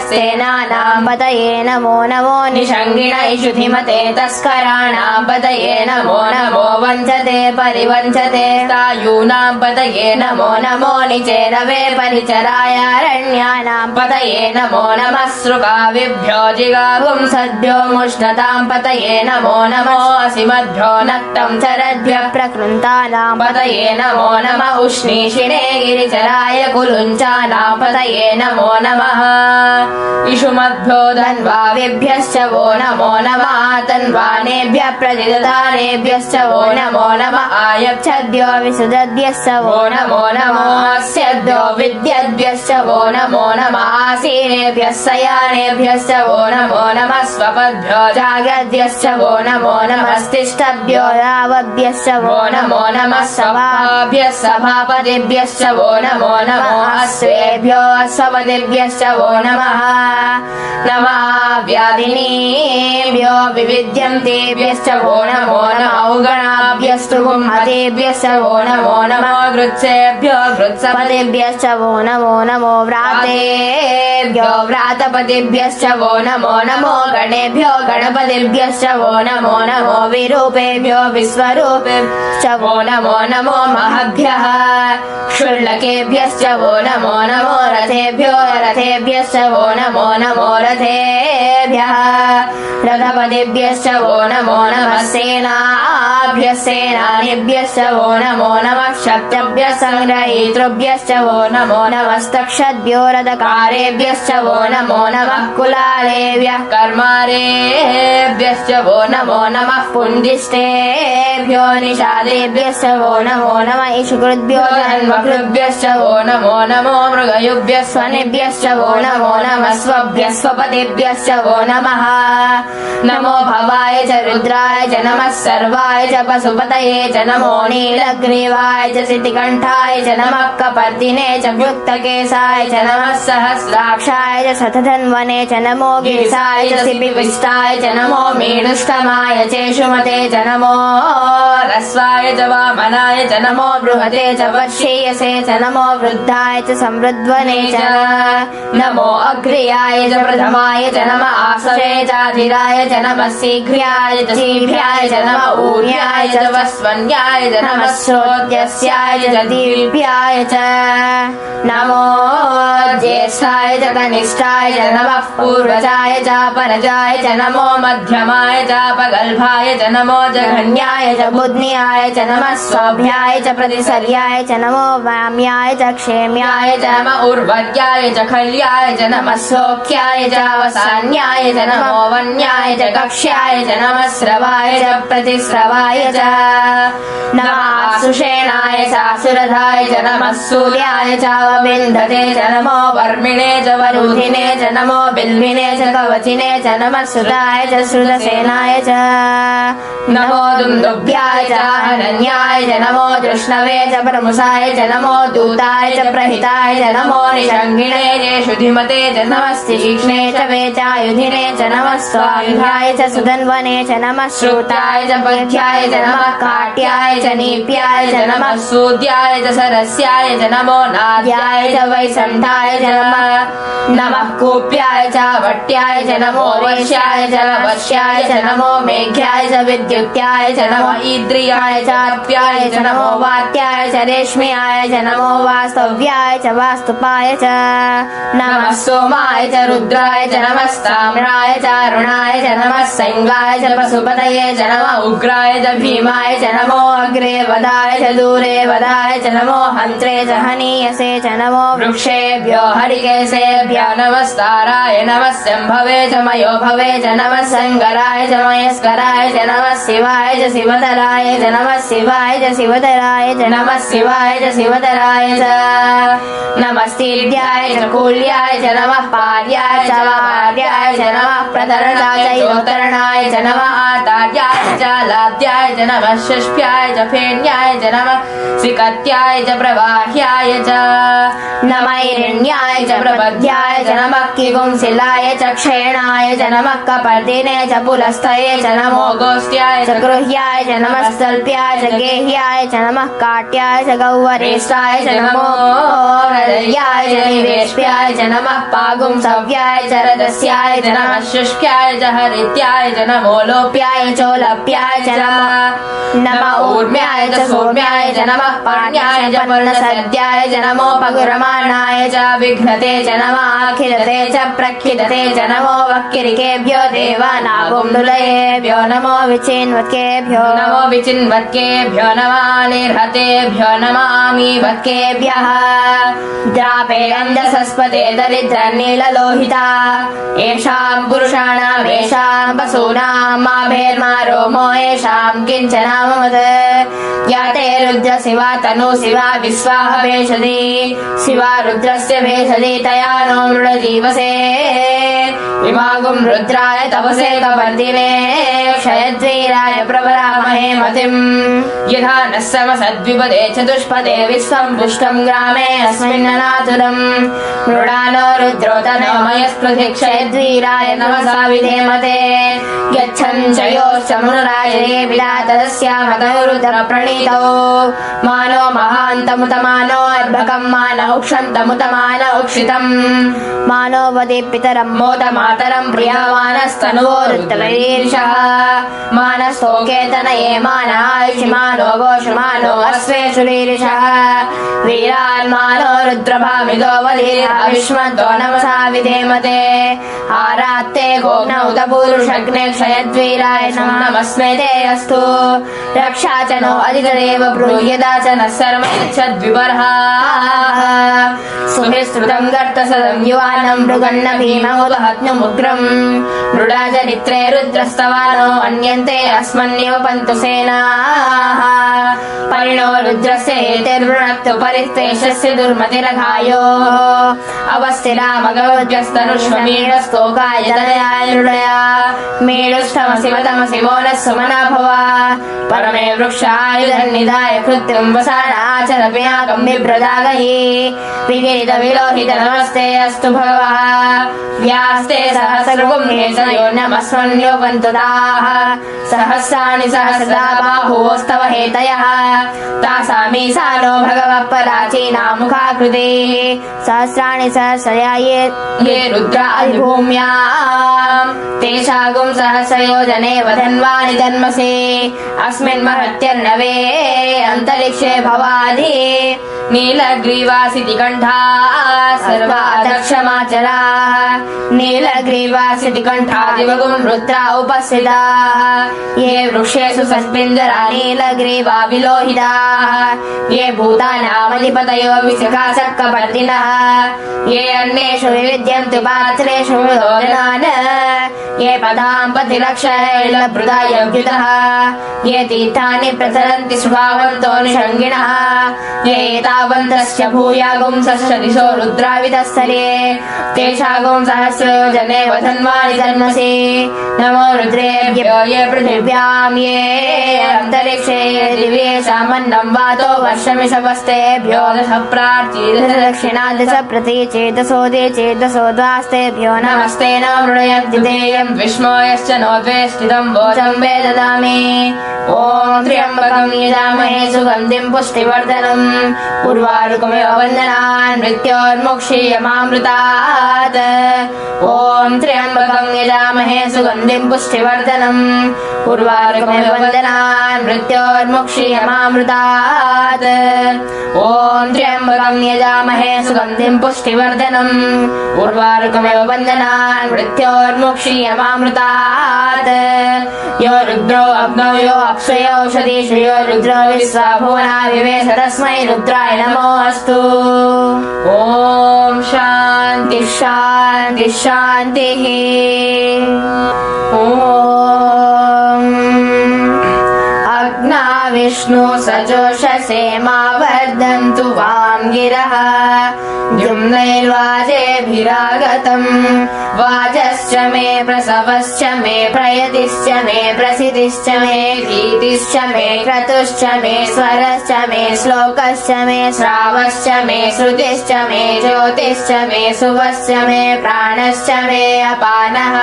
सेनानां पतये नमो नमो निषङ्गिण इषुधिमते तस्कराणां पतये नमो नमो वञ्चते परिवञ्चते तायूनां पतये नमो नमो निचेरवे परिचरायारण्यानां पतये नमो नमः सृगाविभ्यो जिगाहुं सद्भ्यो मुष्णतां पतये नमो नमो असिमद्भ्यो नक्तं चरद्भ्यः प्रकृन्तानां पतये नमो नमः उष्णीषिणे गिरिचराय कुलुञ्चानां पतये नमो नमः इषुमद्भ्यो धन्वाविभ्यश्च वो नमो नमः तन्वानेभ्यः प्रतिदधानेभ्यश्च वो नमो नमः आयच्छद्भ्यो विसुदद्भ्यश्च वो नमो नमः अस्यद्भ्यो विद्यद्भ्यश्च वो नमो नमः आसीनेभ्यः शयानेभ्यश्च वो नमो नमः स्वपद्भ्यो जागद्भ्यश्च वो नमो नमः स्तिष्ठभ्यो यावद्भ्यश्च वो नमो नमः सभाभ्यः सभापतिभ्यश्च वो नमो नमः अश्वेभ्यो अश्वपतिभ्यश्च वो नमः नमः व्याधिनीभ्यो विविध्यन्तेभ्यश्च वो नमो नमः औगणाभ्यस्तु गुंहतेभ्यश्च वो नमो नमः गृत्सेभ्यो गृत्सपतिभ्यश्च वो नमो नमो व्रातेभ्यो व्रातपतिभ्यश्च वो नमो नमो गणेभ्यो गणपतिभ्यश्च वो नमो नमो विरूपेभ्यो विश्वरूपेभ्यश्च वो नमो नमो महभ्यः क्षुल्लकेभ्यश्च वो नमो नमो रथेभ्यो रथेभ्यश्च वो नमो नमो रथेभ्यः रथपतिभ्यश्च वो नमो नमः सेनाभ्यः सेनानिभ्यश्च वो नमो नमः शक्त्यभ्यः सङ्ग्रहीतृभ्यश्च वो नमो नमस्तक्षद्भ्यो रथकारेभ्यश्च वो नमो नमः कुलालेभ्यः कर्मारेभ्यश्च वो नमो नमः पुण्डिष्टेभ्यो निषादेभ्यश्च वो नमो नमः इषुकृद्भ्यो जन्मकृद्भ्यश्च वो नमो नमो मृगयुभ्यः स्वनिभ्यश्च वो नमो नमः स्वभ्यः स्वपतिभ्यश्च वो नमः नमो भवाय च रुद्राय च नमः सर्वाय च पशुपतये च नमो नीलग्रीवाय च सितिकण्ठाय च नमः कपर्दिने च व्युक्तकेशाय च नमः सहस्राक्षाय च शतधन्वने च नमो गिरिशाय च सिपिविष्टाय च नमो मीडुष्टमाय चेषुमते च नमो रस्वाय च वामनाय च नमो बृहते च वर्षीयसे च नमो वृद्धाय च समृद्ध्वने च नमो अग्र्याय च प्रथमाय च नमः आसवे चाधिराय च नमः शीघ्र्याय च शीघ्र्याय च नमः ऊर्याय च वस्वन्याय च नमः श्रोत्यस्याय च दीप्याय च नमो ज्येष्ठाय च कनिष्ठाय च नमः पूर्वजाय च परजाय च नमो मध्यमाय च पगल्भाय च नमो जघन्याय च बुध्न्याय च नमः स्वाभ्याय च प्रतिसर्याय च नमो वाम्याय च क्षेम्याय च नमः उर्वर्याय च खल्याय च नमः सौख्याय च वसान्याय च नमो वन्याय च कक्ष्याय च नमः स्रवाय च प्रतिस्रवाय च नमः सुषेणाय च सुरधाय च नमः सूर्याय च विन्धते च नमो वर्मिणे च वरुधिने च नमो बिल्विने च कवचिने च नमः सुताय च श्रुतसेनाय च नमो दुन्दुभ्याय च हनन्याय च नमो तृष्णवे च प्रमुषाय च नमो दूताय च प्रहिताय च नमो निषङ्गिणे च शुधिमते च नमः तीक्ष्णे च वेचायुधिने च नमः स्वायुधाय च सुधन्वने च नमः श्रुताय च पथ्याय च नमः काट्याय च नीप्याय च नमः सूद्याय च सरस्याय च नमो नाद्याय च वैसन्ताय च नमः नमः कूप्याय च वट्याय च नमो वैश्याय च वश्याय च नमो मेघ्याय च विद्युत्याय च नमो ईद्रियाय च अर्प्याय च नमो वात्याय च रेश्म्याय च नमो वास्तव्याय च वास्तुपाय च नमः सोमाय च रुद्राय च नमस्ताम्राय च अरुणाय च नमः सैङ्गाय च पशुपतये च नमः उग्राय च भीमाय च नमो अग्रे वदाय च दूरे वदाय च नमो हन्त्रे च हनीयसे च नमो वृक्षेभ्यो हरिकेशेभ्यो नमस्ताराय नमः शम्भवे च मयो भवे च नमः सङ्गराय च मयस्कराय च नमः शिवाय च शिवतराय च नमः शिवाय च शिवतराय च नमः शिवाय च शिवतराय च नमस्तीर्याय च कूल्याय च नमः पार्याय च वार्याय च नमः प्रतरणाय च योतरणाय च नमः आतार्याय च लाद्याय च नमः षष्ठ्याय च फेण्याय च नमः सिकत्याय च प्रवाह्याय च नमः हिरण्याय च प्रबध्याय च नमः किगुंसिलाय च क्षयणाय च नमः कपर्दिने च पुलस्तये च नमो गोष्ट्याय च गृह्याय च नमः स्थल्प्याय च गेह्याय च नमः काट्याय च गौवरेष्ठाय च नमो हृदयाय च निवेश्याय च नमः पागुंसव्याय च रजस्याय च नमः शुष्क्याय च हरित्याय च नमो लोप्याय चोलप्याय च नमः ऊर्म्याय च सौम्याय च नमः पाण्याय च पर्णसद्याय च नमो पगुरमाणाय च विघ्नते च नमः अखिलते च प्रखिलते च नमो वक्किरिकेभ्यो देवानागुण्डुलयेभ्यो नमो विचिन्वत्केभ्यो नमो विचिन्वत्केभ्यो नमः निर्हतेभ्यो नमामि वत्केभ्यः द्रापे अन्धसस्पते दरिद्रनीललोहिता येषां पुरुषाणाम् येषां पशूनां माभेर्मा रोमो येषां किञ्चनामवत् या ते रुद्र शिवा तनु शिवा विश्वाह भेषति शिवा रुद्रस्य भेषति तया नो मृडजीवसे इमागुं रुद्राय तपसे कपर्दिने क्षयद्वीराय प्रवरामहे मतिम् यथा नः समसद्विपदे चतुष्पदे विश्वं पुष्टं ग्रामे अस्मिन्ननातुरम् मृडानो रुद्रो तनोमयस्पृथि क्षयद्वीराय नमसा विधेमते गच्छन् च योश्च मनुराजये विलातदस्यामतौ रुद्रप्रणीतौ मानो महान्तमुतमानो अर्भकं मानौ क्षन्तमुतमानौ क्षितम् मानो वदे पितरं मोदमातरं प्रियमानस्तनुवो रुद्रवीर्षः मानस्तोकेतनये मानायुषिमानो गोषुमानो अश्वेषुरीरिषः वीरान्मानो रुद्रभामिदो वलीर्विष्मतो नमसा विधेमते आरात्ते गोग्नौ तपूरुषग्ने क्षयद्वीराय नमस्मे ते अस्तु रक्षा च नो अधितदेव ब्रूह्यदा च नः सर्वच्छद्विबर्हाः सुभिश्रुतं गर्तसदं युवानं मृगन्न भीममुदहत्नुमुग्रम् मृडा चरित्रे रुद्रस्तवानो अन्यन्ते अस्मन्येव पन्तु सेनाः परिणो रुद्रस्य हेतिर्वृणक्तु परिस्तेषस्य दुर्मतिरघायोः अवस्थिरामगवद्यस्तनुष्वमीढस्तोकाय जलयाय नृडया मेढुष्टमसि मोनः सुमना भवा परमे वृक्षायुधन्निधाय कृत्रिं वसानाचर पिनाकं बिभ्रदागये विगिरित विलोहित नमस्ते अस्तु भगवः व्यास्ते सहस्रगुं हेतयो नमस्मन्यो पन्तुताः सहस्राणि सहस्रदा बाहुस्तव हेतयः तासामीशानो भगवः पराचीनामुखाकृतेः सहस्राणि सहस्रया ये रुद्रा अधिभूम्याम् तेषागुं सहस्रयोजने वधन्वानि जन्मसे अस्मिन् महत्यर्णवे अन्तरिक्षे भवादि नीलग्रीवासिति कण्ठा सर्वादक्षमाचराः नीलग्रीवासिति कण्ठादिवगुं रुद्रा उपस्थिताः ये वृक्षेषु सस्पिञ्जरा नीलग्रीवा विलोहिताः ये भूतानामधिपतयो विशिखासक्कपर्दिनः ये अन्येषु विविद्यन्तु पात्रेषु विभोजनान् ये पदां पतिरक्षरैर्लभृता योग्युतः ये तीर्थानि प्रचरन्ति सुभावन्तो निषङ्गिणः ये एतावन्तस्य भूयागुं सहस्र दिशो रुद्रावितस्तरे तेषागुं सहस्रयोजने वसनेव धन्वानि धन्मसि नमो रुद्रेभ्यो ये पृथिव्यां ये अन्तरिक्षे ये दिव्येषामन्नं वातो वर्षमिषवस्तेभ्यो दश प्रार्थी दश दक्षिणा दश प्रतीचे दशोदीचे दशोद्वास्तेभ्यो नमस्ते न मृडयद्वितेयं विष्मोयश्च नोद्वेष्टितं वोचं वे ददामि ॐ त्र्यम्बकं यजामहे सुगन्धिं पुष्टिवर्धनम् उर्वारुकमिव वन्दनान् मृत्योर्मुक्षीयमामृतात् ॐ त्र्यम्बकं यजामहे सुगन्धिं पुष्टिवर्धनम् उर्वारुकमिव वन्दनान् मृत्योर्मुक्षीयमामृतात् ॐ त्र्यम्बकं यजामहे सुगन्धिं पुष्टिवर्धनम् उर्वारुकमिव वन्दनान् मृत्योर्मुक्षीयमामृतात् यो रुद्रो अग्नौ यो अक्षयो औषधीषु यो रुद्रो विश्वा भुवना विवेश तस्मै रुद्राय नमोऽस्तु ॐ शान्ति शान्ति शान्तिः ॐ अग्ना विष्णु सजोषसे मा वर्धन्तु वां गिरः द्युम्नैर्वाजेभिरागतम् वाजश्च मे प्रसवश्च मे प्रयतिश्च मे प्रसिद्धिश्च मे भीतिश्च मे क्रतुश्च मे स्वरश्च मे श्लोकश्च मे श्रावश्च मे श्रुतिश्च मे ज्योतिश्च मे सुवश्च मे प्राणश्च मे अपानः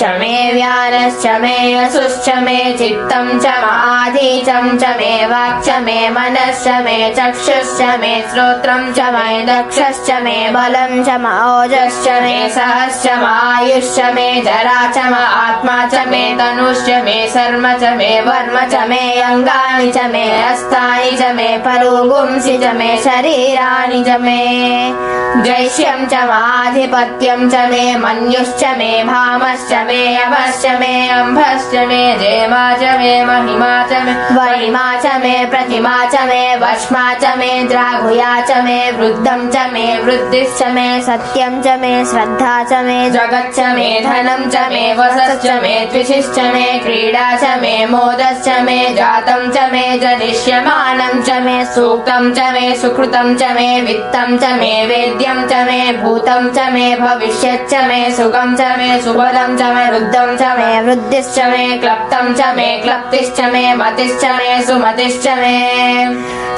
च मे व्यानश्च मे यशुश्च मे चित्तं च आधीचं च मे वाक् च मे मनश्च मे चक्षुश्च मे श्रोत्रं च मे दक्षश्च मे बलं च म ओजश्च मे सहश्च म आयुश्च मे जरा च म आत्मा च मे तनुश्च मे शर्म च मे वर्म च मे अङ्गानि च मे हस्तानि च मे परुगुंसि च मे शरीराणि च मे जैष्यं च माधिपत्यं च मे मन्युश्च मे भामश्च मे अभश्च मे अम्भश्च मे जेमा च मे महिमा च मे वरिमा च मे प्रतिमा च मे वश्मा च मे द्राघुया च मे वृद्धं च मे वृद्धिश्च मे सत्यं च मे श्रद्धा च मे जगच्च मे धनं च मे वसश्च मे द्विषिश्च मे क्रीडा च मे मोदश्च मे जातं च मे जनिष्यमानं च मे सूक्तं च मे सुकृतं च मे वित्तं च मे वेद्यं च मे भूतं च मे भविष्यच्च मे सुखं च मे सुबलं च मे वृद्धं च मे वृद्धिश्च मे क्लप्तं च मे क्लप्तिश्च मे मतिश्च मे सुमतिश्च मे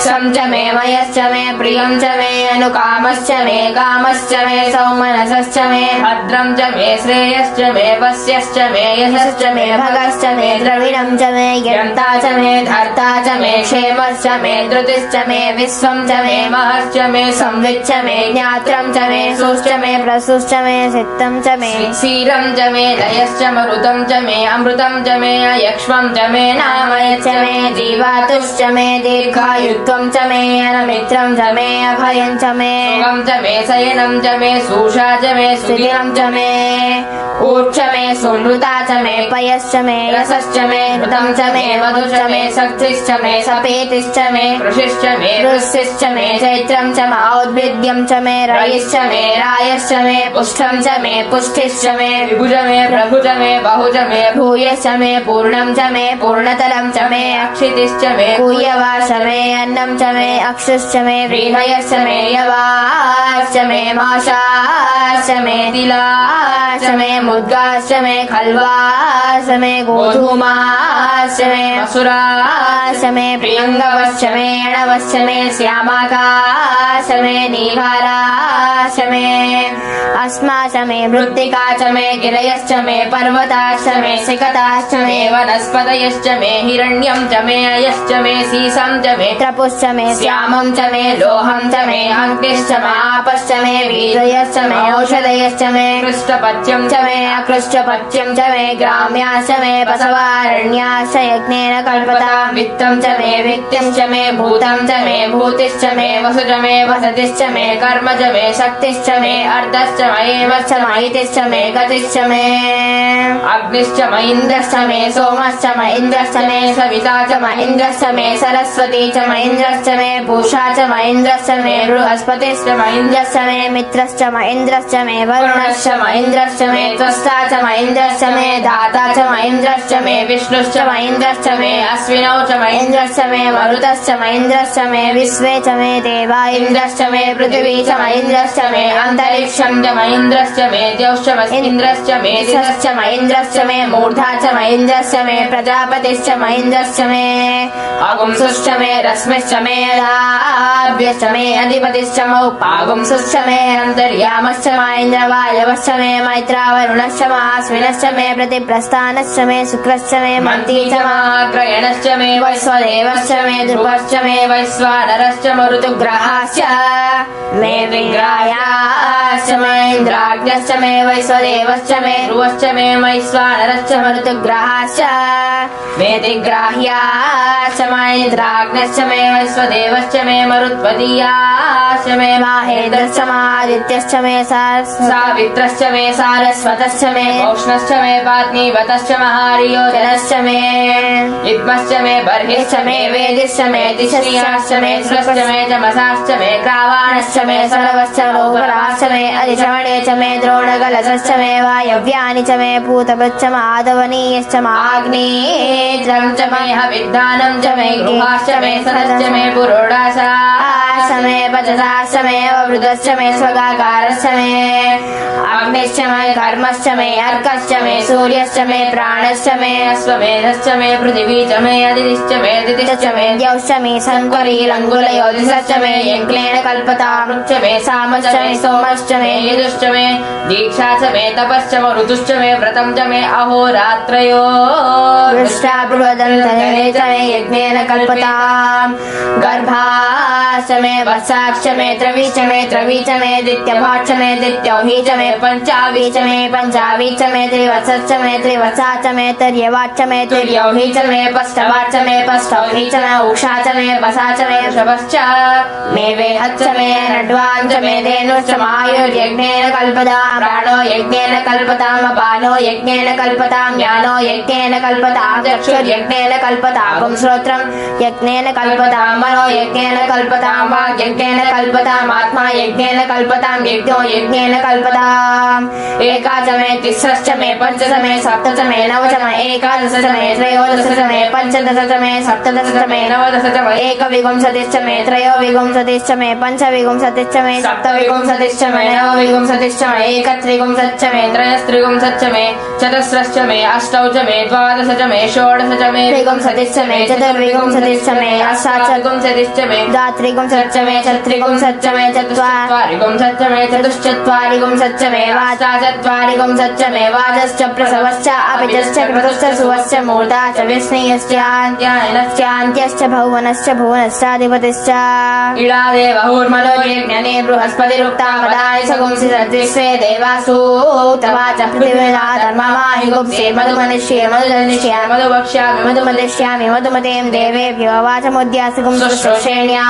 सं च मे मयश्च मे प्रियं च मे अनुकामश्च मे कामश्च मे सौमनसश्च मे भद्रं च मे श्रेयश्च मे वस्यश्च मे यशश्च मे भगश्च मे द्रविणं च मे यन्ता च मे धर्ता च मे क्षेमश्च मे धृतिश्च मे विश्वं च मे महश्च मे संविच्च मे ज्ञात्रं च मे सुश्च मे प्रसुश्च मे सिक्तं च मे क्षीरं च मे दयश्च मरुतं च मे अमृतं च मे अयक्ष्मं च मे नामयच्च मे जीवातुश्च मे दीर्घायुत्वं च मे अनमित्रं च मे अभयं च मे सुखं च मे शयनं च मे सूषा च मे सुदिनं च मे ऊर्च मे सुनृता च मे पयश्च मे रसश्च मे हृतं च मे मधुश्च मे शक्तिश्च मे सपेतिश्च मे कृषिश्च मे वृष्टिश्च मे चैत्रं च मे औद्भिद्यं च मे रयिश्च मे रायश्च मे पुष्टं च मे पुष्टिश्च मे विभुज मे प्रभुज मे बहुज मे भूयश्च मे पूर्णं च मे पूर्णतलं च मे अक्षितिश्च मे कूयवाश्च मे अन्नं च मे अक्षुश्च मे व्रीहयश्च मे यवाश्च मे माशाश्च मे तिलाश्च मे मुद्गाश्च मे खल्वाश्च मे गोधूमाश्च मे मसुराश्च मे प्रियङ्गवश्च मे अणवश्च मे श्यामाकाश्च मे नीहाराश्च मे अस्माश्च मे मृत्तिका च मे गिरयश्च मे पर्वताश्च मे सिकताश्च मे वनस्पतयश्च मे हिरण्यं च मे अयश्च मे सीसं च मे त्रपुश्च मे श्यामं च मे लोहं च मे अग्निश्च मे आपश्च मे वीर्यश्च मे औषधयश्च मे कृष्टपत्यं च मे अकृष्टपत्यं च मे ग्राम्याश्च मे बसवारण्याश्च यज्ञेन कल्पता वित्तं च मे वित्तिश्च मे भूतं च मे भूतिश्च मे वसुज मे वसतिश्च मे कर्म च मे शक्तिश्च मे अर्धश्च मयेवश्च महितिश्च मे गतिश्च मे अग्निश्च म इन्द्रश्च मे सोमश्च म इन्द्रश्च मे सविता च म इन्द्रश्च मे सरस्वती च म इन्द्रश्च मे पूषा च म इन्द्रश्च मे बृहस्पतिश्च म इन्द्रश्च मे मित्रश्च म इन्द्रश्च मे वरुणश्च म इन्द्रश्च महेन्द्रश्च मे त्वष्टा च महेन्द्रश्च मे दाता च महेन्द्रश्च मे विष्णुश्च महेन्द्रश्च मे अश्विनौ च महेन्द्रश्च मे मरुतश्च महेन्द्रश्च मे विश्वे च मे देवा इन्द्रश्च मे पृथिवी च महेन्द्रश्च मे अन्तरिक्षं च महेन्द्रश्च मे द्यौश्च महेन्द्रश्च मे दिशश्च महेन्द्रश्च मे मूर्धा च महेन्द्रश्च मे प्रजापतिश्च महेन्द्रश्च मे अगुंसुश्च मे रश्मिश्च मे लाभ्यश्च मे अधिपतिश्च मौपागुंसुश्च मे अन्तर्यामश्च महेन्द्रवायवश्च मे मैत्रावरुणश्च महास्विनश्च मे प्रतिप्रस्थानश्च मे शुक्रश्च मे मन्ती च महाग्रयणश्च मे वैश्वदेवश्च मे ध्रुवश्च मे वैश्वानरश्च मरुतुग्रहाश्च मे विग्राह्याश्च महेन्द्राग्न्यश्च मे वैश्वदेवश्च मे ध्रुवश्च मे वैश्वानरश्च मरुतुग्रहाश्च मे दिग्राह्याश्च महेन्द्राग्न्यश्च मे वैश्वदेवश्च मे मरुत्वदीयाश्च मे माहेन्द्रश्च महादित्यश्च मे सावित्रश्च मे सारस्वतश्च मे औष्णश्च मे पात्नीवतश्च महारियोजनश्च मे इद्मश्च मे बर्हिश्च मे वेदिश्च मे दिशश्च मे श्रश्च मे जमसाश्च मे ग्रावाणश्च मे सर्वश्च लोकराश्च मे अधिश्रवणे च मे द्रोणकलशश्च मे वायव्यानि च मे पूतपश्च माधवनीयश्च माग्नेयं च मे हविद्धानं च मे गृहाश्च मे सनश्च मे पुरोडाशाश्च मे पचसाश्च मे अवृतश्च मे स्वगाकारश्च मे अग्निश्च मे कर्मश्च मे अर्कश्च मे सूर्यश्च मे प्राणश्च मे अश्वमेधश्च मे पृथिवी च मे अदितिश्च मे दितिश्च मे द्यौश्च मे संकरीरङ्गुलयोधिश्च मे यज्ञेन कल्पता वृक्ष मे सामश्च मे सोमश्च मे यजुश्च मे दीक्षा च मे तपश्च मे ऋतुश्च मे व्रतं च मे अहोरात्रयो दृष्टा बृहदन्तरे च मे यज्ञेन कल्पताम् गर्भाश्च मे वत्साश्च मे त्रवी च मे दित्यभाश्च मे दित्यौही च मे पंचावी च मे त्रिवत्सश्च मे त्रिवत्सा च मे तिर्यवाच्च मे तिर्यौही च मे पष्टवाच्च मे पष्टौही च मे उषा च मे वसा च मे वृषभश्च मे वेहच्च मे नड्वान् च मे धेनुश्च मायुर्यज्ञेन कल्पताम् प्राणो यज्ञेन कल्पताम् अपानो यज्ञेन कल्पताम् ज्ञानो यज्ञेन कल्पताम् चक्षुर्यज्ञेन कल्पताम् श्रोत्रं यज्ञेन कल्पताम् मनो यज्ञेन कल्पताम् वाक् यज्ञेन कल्पताम् आत्मा यज्ञेन कल्पताम् यज्ञो यज्ञेन कल्पताम् एका च मे तिस्रश्च मे पञ्च च मे सप्त च मे नव च मे एकादश च मे त्रयोदश च मे पञ्चदश च मे सप्तदश च मे नवदश च मे एकविंशतिश्च मे त्रयोविंशतिश्च मे पञ्चविंशतिश्च मे सप्तविंशतिश्च मे नवविंशतिश्च मे एकत्रिंशच्च मे त्रयस्त्रिंशच्च मे चतस्रश्च मे अष्टौ च मे द्वादश च मे षोडश च मे त्रिंशतिश्च मे चतुर्विंशतिश्च मे अष्टाचतुर्विंशतिश्च मे द्वात्रिंशच्च मे चत्रिंशच्च मे चत्वारिंशच्च मे चतुश्चत्वारिंशच्च मे वाचाचत्वारिंशच्च मे वाजश्च प्रसवश्च अपिचश्च क्रतुश्च सुवश्च मूर्धा च विष्णुयश्चान्त्यश्च भुवनश्च भुवनश्चाधिपतिश्च इळादेवहुर्मनो यज्ञने बृहस्पतिरुक्ता मदानि सगुंसि सद्विश्वे देवासु तवाच पृथिव्या धर्ममाहि गुप्से मधुमनिष्ये मधुजनिष्ये मधुवक्ष्यामि मधुमदिष्यामि मधुमतीं देवेभ्यो वाचमुद्यासि गुंसुश्रोषेण्या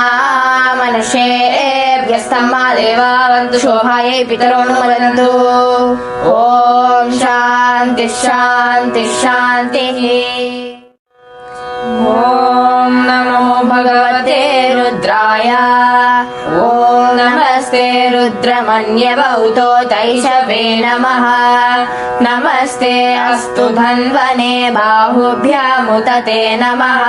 मनुष्येभ्यस्तम्मा देवावन्तु शोभायै पितरोऽनुमोदन्तु ॐ शान्ति शान्ति शान्तिः ॐ नमो भगवते रुद्राय ॐ नमस्ते रुद्रमन्यभूतो तैषवे नमः नमस्ते अस्तु धन्वने बाहुभ्यामुत ते नमः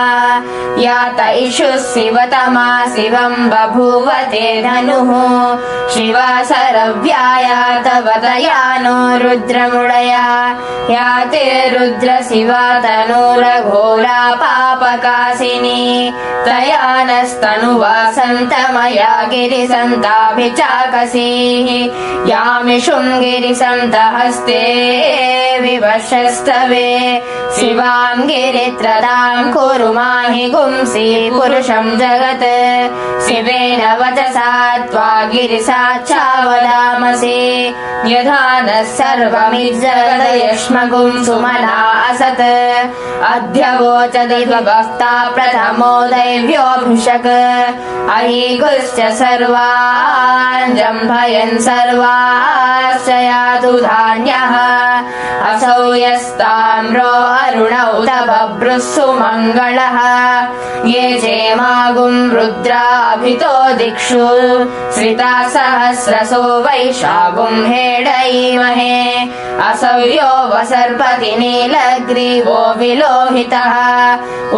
या तैषु शिवतमा शिवं बभूव ते धनुः शिवा सरव्याया तव दयानो रुद्रमुडया या ते रुद्र शिवा तनूरघोरा पापकाशिनी तया नस्तनुवा सन्तमया गिरिसन्ताभिचाकसीः यामिषुं गिरिसन्तहस्ते विवशस्तवे शिवां गिरित्रदां कुरु माहि गुंसि पुरुषं जगत् शिवेन वचसा त्वा गिरिसाक्षावदामसि यथा नः सर्वमिज्जगदयश्मगुं सुमना असत् अद्य वोचति भक्ता प्रथमो दैव्योऽभिषक् अहीगुश्च सर्वान् जम्भयन् सर्वाश्च यातु धान्यः असौ यस्ताम्रो अरुणौ तबभ्रुः सुमङ्गलः ये चेमागुं रुद्राभितो दिक्षु श्रिता सहस्रसो वैशागुं हेडयीमहे असौर्यो वसर्पति नीलग्रीवो विलोहितः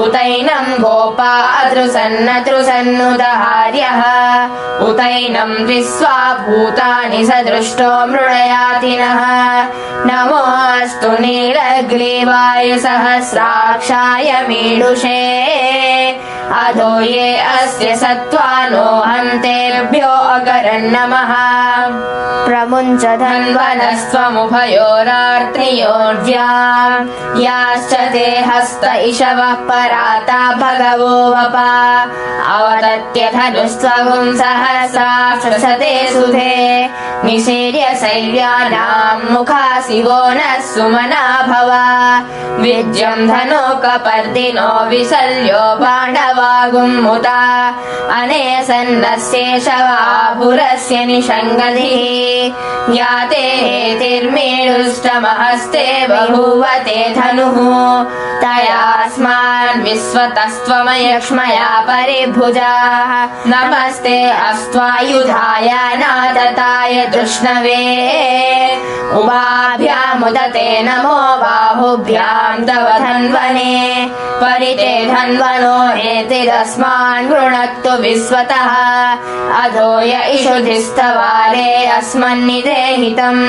उतैनं गोपा अतृसन्नतृसन्नुदहार्यः उतैनं विश्वा भूतानि सदृष्टो मृडयातिनः नमोऽस्तु नीलग्रीवाय सहस्राक्षाय मीडुषे अधो ये अस्य सत्त्वानो हन्तेभ्यो अकरन्नमः प्रमुञ्च धन्वनस्त्वमुभयोरार्त्रियोर्व्या याश्च ते हस्त इषवः पराता भगवो वपा अवदत्य धनुस्त्वगुं सहस्राक्षसते सुधे निशीर्य शैव्यानां मुखासिवो नः सुमना भवा विज्यं धनुकपर्दिनो विशल्यो बाणवागुम्मुता अनेसन्नस्येषवाभुरस्य निषङ्गधिः याते हेतिर्मीडुष्टमहस्ते बभूवते धनुः तयास्मान् विश्वतस्त्वमयक्ष्मया परिभुजाः नमस्ते अस्त्वायुधाय नातताय तृष्णवे उभाभ्यामुदते नमो बाहुभ्यां तव धन्वने परिते धन्वनो हेतिरस्मान् गृणक्तु विश्वतः अधो य इषुधिस्तवारे अस्मन्निदेहितम्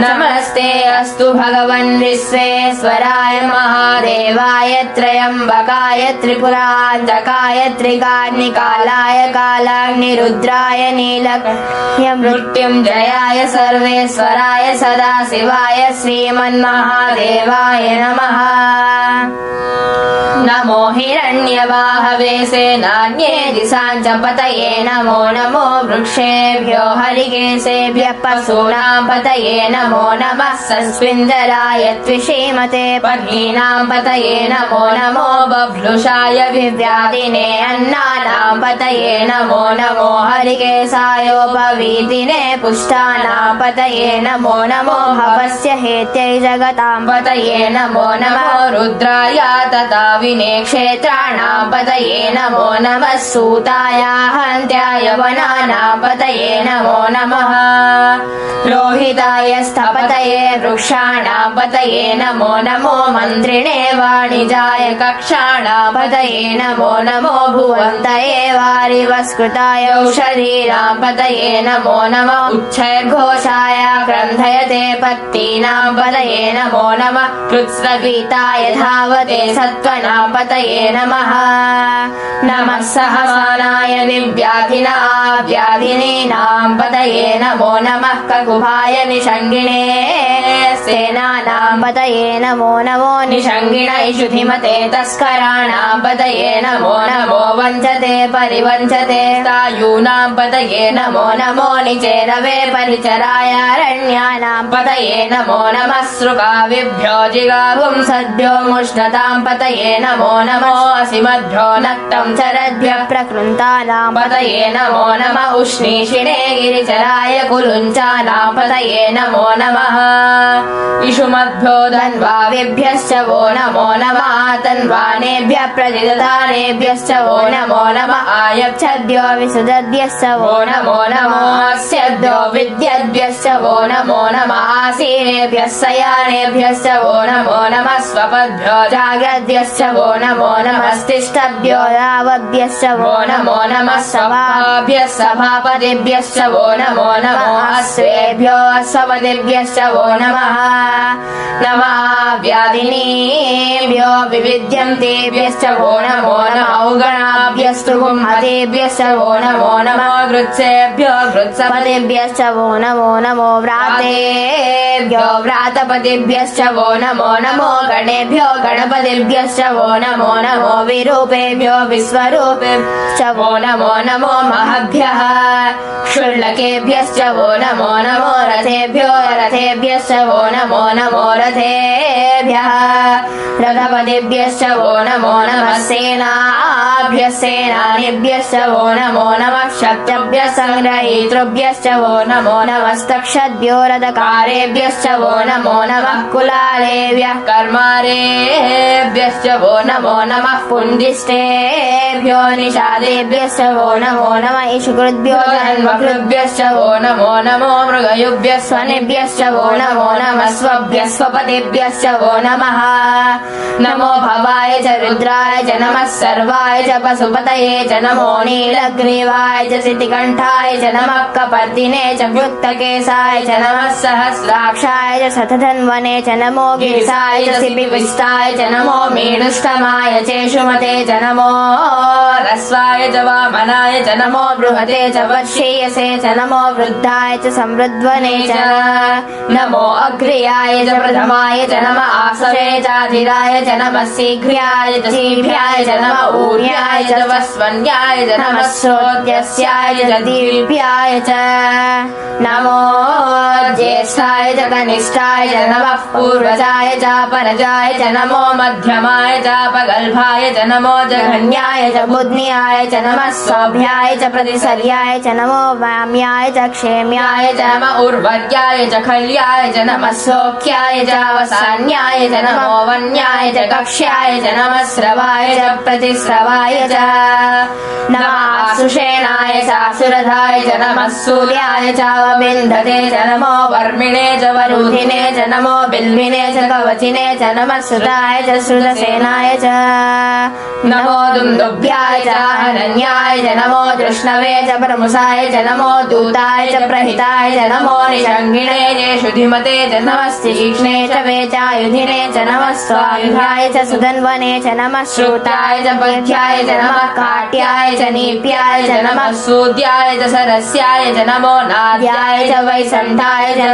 नमस्ते अस्तु भगवन् विश्वेश्वराय महादेवाय त्र्यम्बकाय त्रिपुरान्तकाय त्रिकाग्निकालाय कालाग्निरुद्राय नीलमृत्युञ्जयाय सर्वेश्वराय सदाशिवाय श्रीमन्महादेवाय नमः नमो हिरण्यवाहवे सेनान्ये दिशाञ्च पतये नमो नमो वृक्षेभ्यो हरिकेशेभ्यः पशूनां पतये नमो नमः संस्विन्दराय त्विषीमते पद्मीनां पतये नमो नमो बभ्लुषाय विव्याधिने अन्नानां पतये नमो नमो हरिकेशायोपवीतिने पुष्टानां पतये नमो नमो भवस्य हेत्यै जगतां पतये नमो नमो रुद्राय तथा विने क्षेत्राणां पतये नमो नमः सूताय हन्त्याय वनानां पतये नमो नमः रोहिताय स्थपतये वृक्षाणां पतये नमो नमो मन्त्रिणे वाणिजाय कक्षाणां पतये नमो नमो भुवन्तये वारिवस्कृताय औषधीनां पतये नमो नमः उच्छैर्घोषाय क्रन्धयते पत्तीनां पतये नमो नमः कृत्स्नगीताय धावते सत्त्वनां पतये नमः नमः सहमानाय दिव्याधिनां पतये नमो नमः ककुभाय निषङ्गिणे सेनानां पतये नमो नमो निषङ्गिण इषुधिमते तस्कराणां पतये नमो नमो वञ्चते परिवञ्चते तायूनां पतये नमो नमो निचेरवे परिचराय अरण्यानां पतये नमो नमः सृगाविभ्यो जिगाभुं सद्भ्यो मुष्णतां पतये नमो नमो असिमद्भ्यो नक्तं चरद्भ्यः प्रकृन्तानां पतये नमो नमः उष्णीषिणे गिरिचराय कुलुञ्चानां पतये नमो नमः इषुमद्भ्यो धन्वाविभ्यश्च वो नमो नमः तन्वानेभ्यः प्रतिदधानेभ्यश्च वो नमो नमः आयच्छद्भ्यो विसुदद्भ्यश्च वो नमो नमो अस्यभ्यो विद्यद्भ्यश्च वो नमो नमः आसीनेभ्यः शयानेभ्यश्च वो नमो नमः स्वपद्भ्यो जाग्रद्भ्यश्च वो नमो नमः तिष्ठभ्यो यावद्भ्यश्च वो नमो नमः सभाभ्यः सभापतिभ्यश्च वो नमो नमः अश्वेभ्यो अश्वपतिभ्यश्च वो नमः नमः व्याधिनीभ्यो विविध्यन्तेभ्यश्च वो नमो नमः औगणाभ्यस्तु गुंहतेभ्यश्च वो नमो नमः गृत्सेभ्यो गृत्सपतिभ्यश्च वो नमो नमो व्रातेभ्यो व्रातपतिभ्यश्च वो नमो नमो गणेभ्यो गणपतिभ्यश्च वो नमो नमो विरूपेभ्यो विश्वरूपेभ्यश्च वो नमो नमो महभ्यः क्षुल्लकेभ्यश्च वो नमो नमो रथेभ्यो रथेभ्यश्च वो नमो नमो रथेभ्यः रथपतिभ्यश्च वो नमो नमः सेनाभ्यः सेनानिभ्यश्च वो नमो नमः शक्त्यभ्यः सङ्ग्रहीतृभ्यश्च वो नमो नमस्तक्षद्भ्यो रथकारेभ्यश्च कर्मारेभ्यश्च वो नमो नमः कुलालेभ्यः कर्मारेभ्यश्च वो नमो नमः पुण्डिष्टेभ्यो निषादेभ्यश्च वो नमो नमः ईशुकृद्भ्यो जन्मकृभ्यश्च वो नमो नमो मृगयुभ्यः स्वनेभ्यश्च वो नमो नमः स्वभ्यः स्वपतिभ्यश्च वो नमः नमो भवाय च रुद्राय च नमः सर्वाय च पशुपतये च नमो नीलग्रीवाय च सितिकण्ठाय च नमः कपर्दिने च वृत्तकेशाय च नमः सहस्राक्षाय च शतधन्वने च नमो गिरिसाय च शिबिविष्टाय च नमो मीडुष्टमाय चेषुमते च नमो रस्वाय च वामनाय च नमो बृहते च वर्षीयसे च नमो वृद्धाय च समृद्ध्वने च नमो अग्र्याय च प्रथमाय च नमः आसवे चाधिराय च नमः शीघ्र्याय च शीघ्र्याय च नमः ऊर्याय च वस्वन्याय च नमः श्रोत्यस्याय च दीर्घ्याय च नमो ज्येष्ठाय च कनिष्ठाय च नमः पूर्वजाय च परजाय च नमो मध्यमाय च पगल्भाय च नमो जघन्याय च बुद्ध्याय च नमः सौभ्याय च प्रतिसर्याय च नमो वाम्याय च क्षेम्याय च नमः उर्वऱ्याय च खल्याय च नमः सौख्याय च वसान्याय च नमो वन्याय च कक्ष्याय च नमः स्रवाय च प्रतिस्रवाय च नमः सुषेणाय च सुरधाय च नमः सूर्याय च बिन्धते च नमो वर्मिणे च वरुधिने च नमो बिल्विने च कवचिने च नमः श्रुताय च श्रुतसेनाय च नमो दुन्दुभ्याय च हरण्याय च नमो तृष्णवे च प्रमुसाय च नमो दूताय च प्रहिताय च नमो निषङ्गिणे येषु धिमते च नमः तीक्ष्णे च वेचायुधिने च नमः स्वायुधाय च सुधन्वने च नमः श्रुताय च पथ्याय च नमः काट्याय च नीप्याय च नमः सूद्याय च सरस्याय च नमो नाद्याय च वैसन्ताय च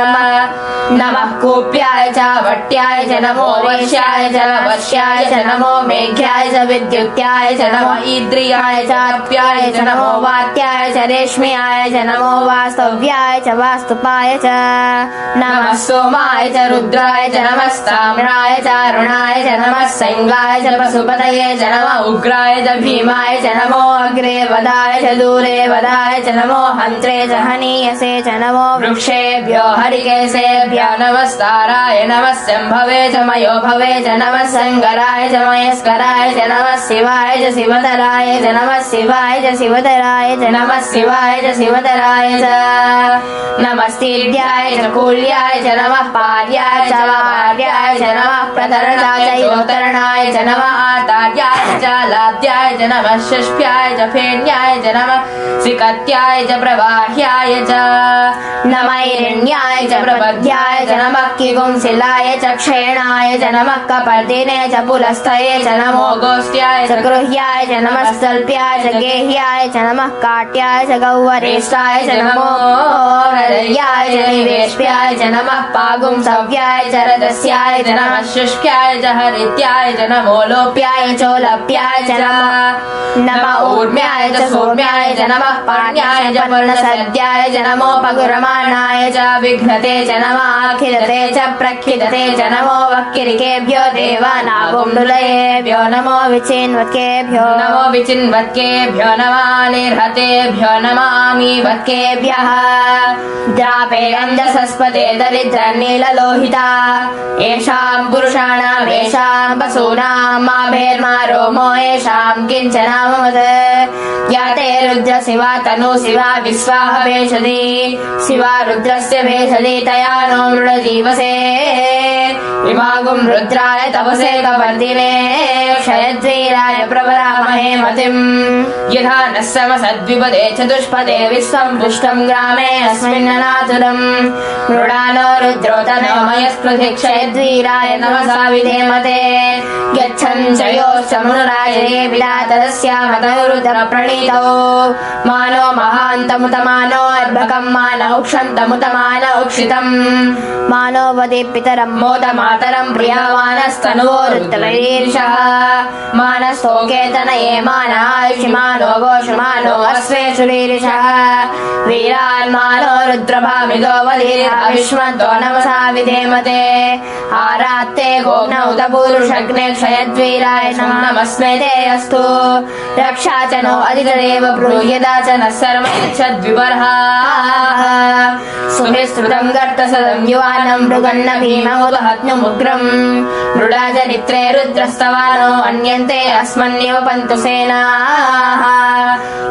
नमः कूप्याय च वट्याय च नमो वैश्याय च वश्याय च नमो मेघ्याय च विद्युत्याय च नमो ईद्रियाय च अप्याय च नमो वात्याय च रेश्म्याय च नमो वास्तव्याय च वास्तुपाय च नमः सोमाय च रुद्राय च नमः ताम्राय च अरुणाय च नमः सैङ्गाय च पशुपतये च नमः उग्राय च भीमाय च नमो अग्रे वदाय च दूरे वदाय च नमो हन्त्रे च हनीयसे च नमो वृक्षेभ्यो हरिकेशेभ्यो नमस्ताराय नमः शम्भवे च मयो भवे च नमः सङ्गराय च मयस्कराय च नमः शिवाय च शिवतराय च नमः शिवाय च शिवतराय च नमः शिवाय च शिवतराय च नमस्तीर्याय च कूल्याय च नमः पार्याय च वार्याय च नमः प्रतरणाय च योतरणाय च नमः आतार्याय च लाद्याय च नमः षष्ठ्याय च फेन्याय च नमः सिकत्याय च प्रवाह्याय च नमः हिरण्याय च प्रबध्याय च नमः किगुंसिलाय च क्षेणाय च नमः कपर्दिने च पुलस्थये च नमो गोष्ट्याय च गृह्याय च नमः सल्प्याय च गेह्याय च नमः काट्याय च गौवरेष्ठाय च नमो हृदयाय च निवेश्याय च नमः पागुंसव्याय च रजस्याय च नमः शुष्क्याय च हरित्याय च नमो लोप्याय चोलप्याय च नमः ऊर्म्याय च सौम्याय च नमः पाण्याय च पर्णसद्याय च नमो पगुरमाणाय च विघ्नते च नमः अखिलते च प्रखिलते च नमो वक्किरिकेभ्यो देवानागुण्डुलयेभ्यो नमो विचिन्वत्केभ्यो नमो विचिन्वत्केभ्यो नमः निर्हतेभ्यो नमामीवत्केभ्यः द्रापे अञ्जसस्पते दरिद्रनीललोहिता येषाम् पुरुषाणाम् येषाम् पशूनाम् माभेर्मा रोमो येषाम् किञ्चनामवत् या ते रुद्र शिवा तनु शिवा विश्वाह भेषति शिवा रुद्रस्य भेषति तया नो मृडजीवसे इमागुं रुद्राय तपसे कपर्दिने क्षयद्वीराय प्रवरामहे मतिम् यथा नः समसद्विपदे चतुष्पदे विश्वम् पुष्टम् ग्रामे अस्मिन्ननातुरम् मृडानो रुद्रोतनो मयस्पृथि क्षयद्वीराय नमसा विधेमते गच्छन् च योश्च मनुराजये विरातरस्यामतौ रुद्रप्रणीतौ मानो महान्तमुतमानो अर्भकम् मानौ क्षन्तमुतमानौ क्षितम् मानो वदे पितरम् मोदमानो मातरं प्रियमानस्तनुवो रुद्रवीर्षः मानस्थो केतनये मानायुषिमानो गोषमानो अश्वेषु वीरिषः वीरान्मानो रुद्रभामिदो वधीरः विश्वन्तो नमसा विधेमते आरात्ते गोम्नौत पूरुषग्ने क्षयद्वीराय नमस्मे ते अस्तु रक्षा च नो अधिकदेव ब्रूयदा च नः सर्वं यच्छद्विबर्हः सुभिस्तृतं गर्तसदं युवानं मृगन्न भीममुदहत्नुमुग्रम् मृडाचरित्रे रुद्रस्तवानो अन्यन्ते अस्मन्निव पन्तु सेनाः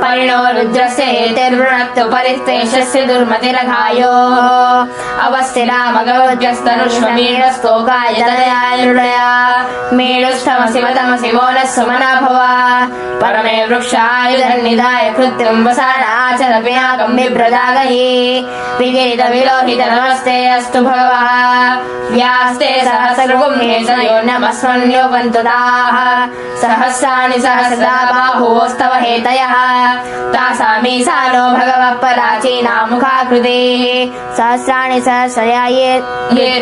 परिणो रुद्रस्य हेतिर्वृणक्तु परिस्तेषस्य दुर्मतिरघायो अवस्थिरामगवद्यस्तनुष्वमीढस्तोकायतनया मेढुस्तमसि वदमसि मोनः सुमना भव परमे वृक्षायुधन्निधाय कृत्रिं वसानाचरव्याकं बिभ्रदागहि विगिरितविलोहित नमस्ते अस्तु भगवः व्यास्ते सहस्रगुम्ये च यो नमस्मन्योपन्तु ताः सहस्राणि सहस्रदा बाहुवोस्तव हेतयः तासामीशानो भगवः प्राचीना मुखाकृतिः सहस्राणि सहस्रया ये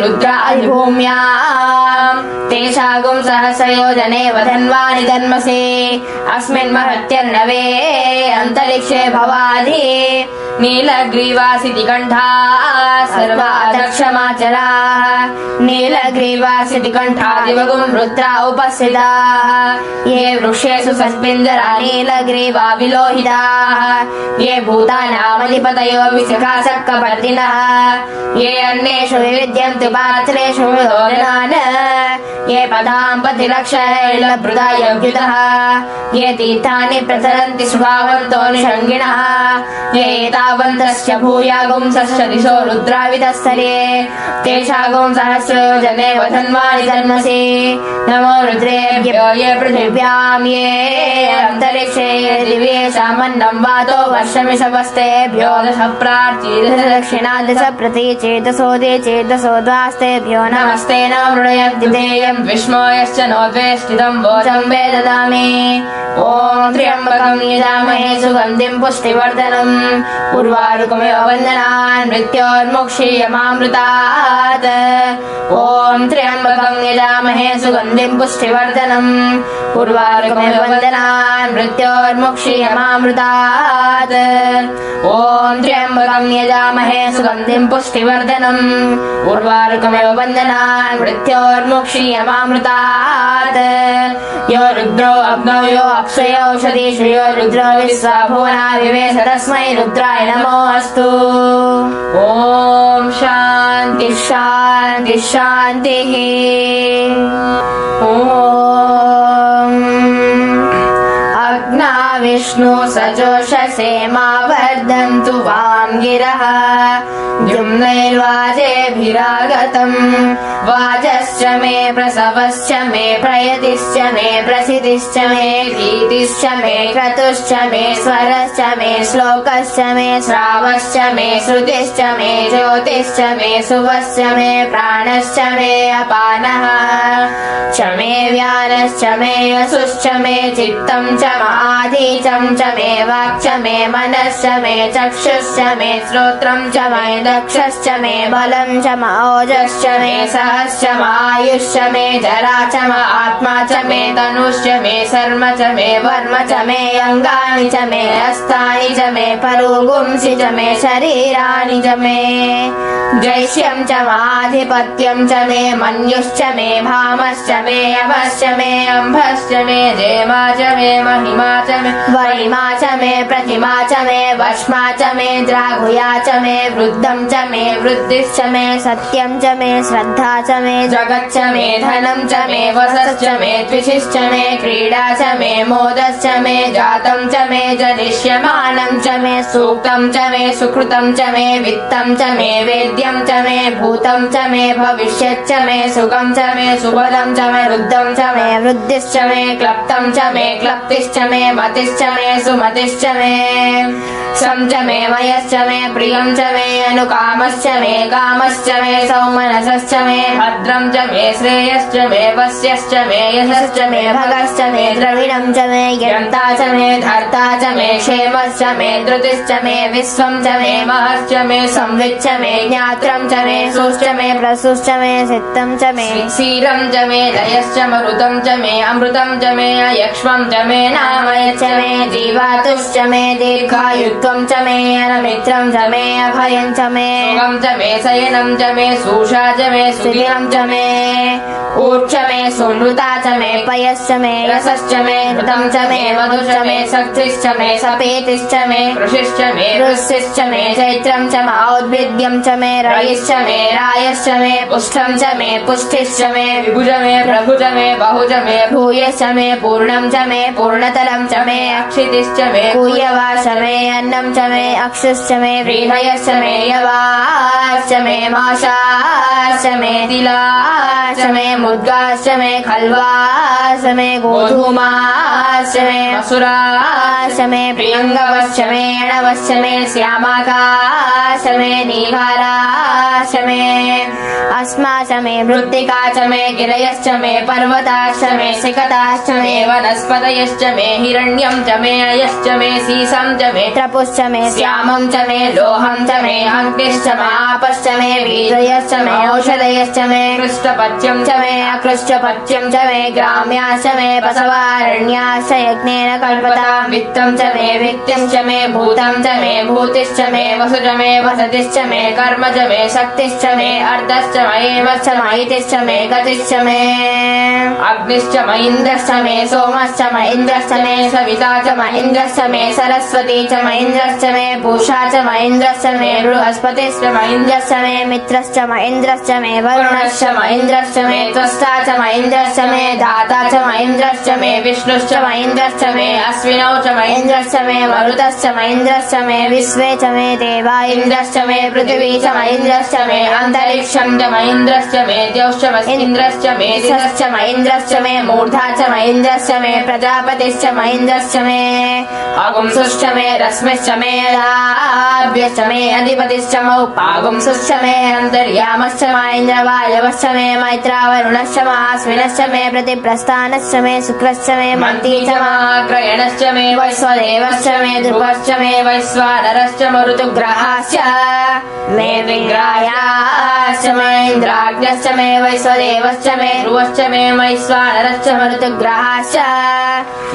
रुद्रादिभूम्याम् तेषागुं सहस्रयोजने वधन्वानि धन्मसे अस्मिन् महत्यर्णवे अन्तरिक्षे भवाधि नीलग्रीवासिति कण्ठा सर्वादक्षमाचराः नीलग्रीवासिति कण्ठादिवगुं रुद्रा उपस्थिताः ये वृक्षेषु सस्पिन्दरा नीलग्रीवा विलोहिताः ये भूतानामधिपतयो विशिखासक्कपर्दिनः ये अन्येषु विविद्यन्ति पात्रेषु विदोदनान् ये पदाम्पतिरक्षैलभृदायव्युतः ये तीर्थानि प्रचरन्ति सुभावन्तोऽनुषङ्गिणः ये एतावन्तस्य भूयागुंसश्च दिशो रुद्रावितस्तरे तेषागुं सहस्रयोजने वधन्वानि धर्मसि नमो रुद्रेभ्यो ये पृथिव्यां ये अन्तरिक्षे ये दिव्ये सामन्नं वातो वर्षमिषवस्तेभ्यो दश प्रार्थी दश दक्षिणा दश प्रति चेतसो दे चेतसो द्वास्तेभ्यो नमस्ते न मृडयद्वितेयं विष्मोयश्च नोद्वेष्टितं वोचं वे ददामि ॐ त्र्यम्बकं यजामहे सुगन्धिं पुष्टिवर्धनम् उर्वारुकमिव वन्दनान् मृत्योर्मुक्षीयमामृतात् ॐ त्र्यम्बकं यजामहे सुगन्धिं पुष्टिवर्धनम् उर्वारुकमिव वन्दनान् मृत्योर्मुक्षीयमामृतात् ॐ त्र्यम्बकं यजामहे सुगन्धिं पुष्टिवर्धनम् उर्वारुकमिव वन्दनान् मृत्योर्मुक्षीयमामृतात् यो रुद्रो अग्नौ यो अक्षयोषधीषु यो रुद्रो विश्वा भुवना विवेश तस्मै रुद्राय नमो अस्तु ॐ शान्ति शान्ति शान्तिः ॐ अग्ना विष्णु सजोषसे मा वर्धन्तु वां गिरः द्युम्नैर्वाजेभिरागतम् वाजश्च मे प्रसवश्च मे प्रयतिश्च मे प्रसिद्धिश्च मे गीतिश्च मे क्रतुश्च मे स्वरश्च मे श्लोकश्च मे श्रावश्च मे श्रुतिश्च मे ज्योतिश्च मे सुवश्च मे प्राणश्च मे अपानः च मे व्यानश्च मे यशुश्च मे चित्तं च आधीचं च मे वाक् च मे मनश्च मे चक्षुश्च मे श्रोत्रं च मे दक्षश्च मे बलं च ओजश्च मे सहश्च आयुश्च मे जरा च आत्मा च मे तनुश्च मे शर्म च मे वर्म च मे अङ्गानि च मे हस्तानि च मे परुगुंसि च मे शरीराणि च मे जैष्यं च आधिपत्यं च मे मन्युश्च मे भामश्च मे अभश्च मे अम्भश्च मे जेमा च मे महिमा च मे वरिमा च मे प्रतिमा च मे वश्मा च मे द्राघुया च मे वृद्धं च मे वृद्धिश्च मे सत्यं च मे श्रद्धा च मे जगच्च मे धनं च मे वसश्च मे द्विषिश्च मे क्रीडा च मे मोदश्च मे जातं च मे जनिष्यमानं च मे सूक्तं च मे सुकृतं च मे वित्तं च मे वेद्यं च मे भूतं च मे भविष्यच्च मे सुखं च मे सुपदं च मे वृद्धं च मे वृद्धिश्च मे क्लप्तं च मे क्लप्तिश्च मे मतिश्च मे सुमतिश्च मे शं च मे मयश्च मे प्रियं च मे अनुकामश्च मे कामश्च मे सौमनसश्च मे भद्रं च मे श्रेयश्च मे वस्यश्च मे यशश्च मे भगश्च मे द्रविणं च मे यन्ता च मे धर्ता च मे क्षेमश्च मे धृतिश्च मे विश्वं च मे महश्च मे संविच्च मे ज्ञात्रं च मे सुश्च मे प्रसुश्च मे सिद्धं च मे क्षीरं च मे दयश्च मरुतं च मे अमृतं च मे अयक्ष्मं च मे नामय च मे जीवातुश्च मे दीर्घायुत्वं च मे अनमित्रं च मे अभयं च मे सुखं च मे शयनं च मे सूषा च मे सुदिनं च मे ऊर्च मे सुनृता च मे पयश्च मे रसश्च मे घृतं च मे मधुश्च मे शक्तिश्च मे सपेतिश्च मे कृषिश्च मे रुष्यश्च मे चैत्रं च मौद्भिद्यं च मे रयिश्च मे रायश्च मे पुष्टं च मे पुष्टिश्च मे विभुज मे प्रभुज मे बहुज मे भूयश्च मे पूर्णं च मे पूर्णतरं च मे अक्षितिश्च मे कूयवाश्च मे अन्नं च मे अक्षुश्च मे व्रीहयश्च मे यवाश्च मे माशाश्च मे तिलाश्च मे मुद्गाश्च मे खल्वाश्च मे गोधूमाश्च मे मसुराश्च मे प्रियङ्गवश्च मे अणवश्च मे श्यामाकाश्च मे नीहाराश्च मे अस्माश्च मे मृत्तिका च मे गिरयश्च मे पर्वताश्च मे सिकताश्च मे वनस्पतयश्च मे हिरण्यं च मे अयश्च मे सीसं च मे त्रपुश्च मे श्यामं च मे लोहं च मे अग्निश्च मापश्च मे वीर्यश्च मे औषधयश्च मे कृष्टपत्यं च मे अकृष्टपत्यं च मे ग्राम्याश्च मे बसवारण्याश्च यज्ञेन कल्पतां वित्तं च मे वित्तिं च मे भूतं च मे भूतिश्च मे वसु च मे वसतिश्च मे कर्म च मे शक्तिश्च मे अर्धश्च मयेमश्च महितिश्च मे गतिश्च मे अग्निश्च महीन्द्रश्च मे सोमश्च महीन्द्रश्च मे सविता च महीन्द्रश्च मे सरस्वती च महीन्द्रश्च मे पूषा च महीन्द्रश्च मे बृहस्पतिश्च महीन्द्रश्च मे मित्रश्च महीन्द्रश्च मे वरुणश्च महीन्द्रश्च मे त्वष्टा च महीन्द्रश्च मे दाता च महीन्द्रश्च मे विष्णुश्च महीन्द्रश्च मे अश्विनौ च महीन्द्रश्च मे मरुतश्च महीन्द्रश्च मे विश्वे च मे देवा इन्द्रश्च मे पृथिवी च महीन्द्रश्च मे अन्तरिक्षं च महीन्द्रश्च मे द्यौश्च इन्द्रश्च मे दिशश्च महीन्द्रश्च मे मूर्धा च महीन्द्रश्च मे प्रजापतिश्च महीन्द्रश्च मे अगुंसुश्च मे रश्मिश्च मे दाभ्यश्च मे अधिपतिश्च मौपागुंसुश्च मे अन्तर्यामश्च महेन्द्रवायवश्च मे मैत्रावरुणश्च महास्विनश्च मे प्रतिप्रस्थानश्च मे शुक्रश्च मे मन्ती च महाग्रयणश्च मे वैश्वदेवश्च मे ध्रुवश्च मे वैश्वानरश्च मरुतुग्रहाश्च मे विग्राह्याश्च महेन्द्राग्न्यश्च मे वैश्वदेवश्च मे ध्रुवश्च मे वैश्वानरश्च मरुतुग्रहाश्च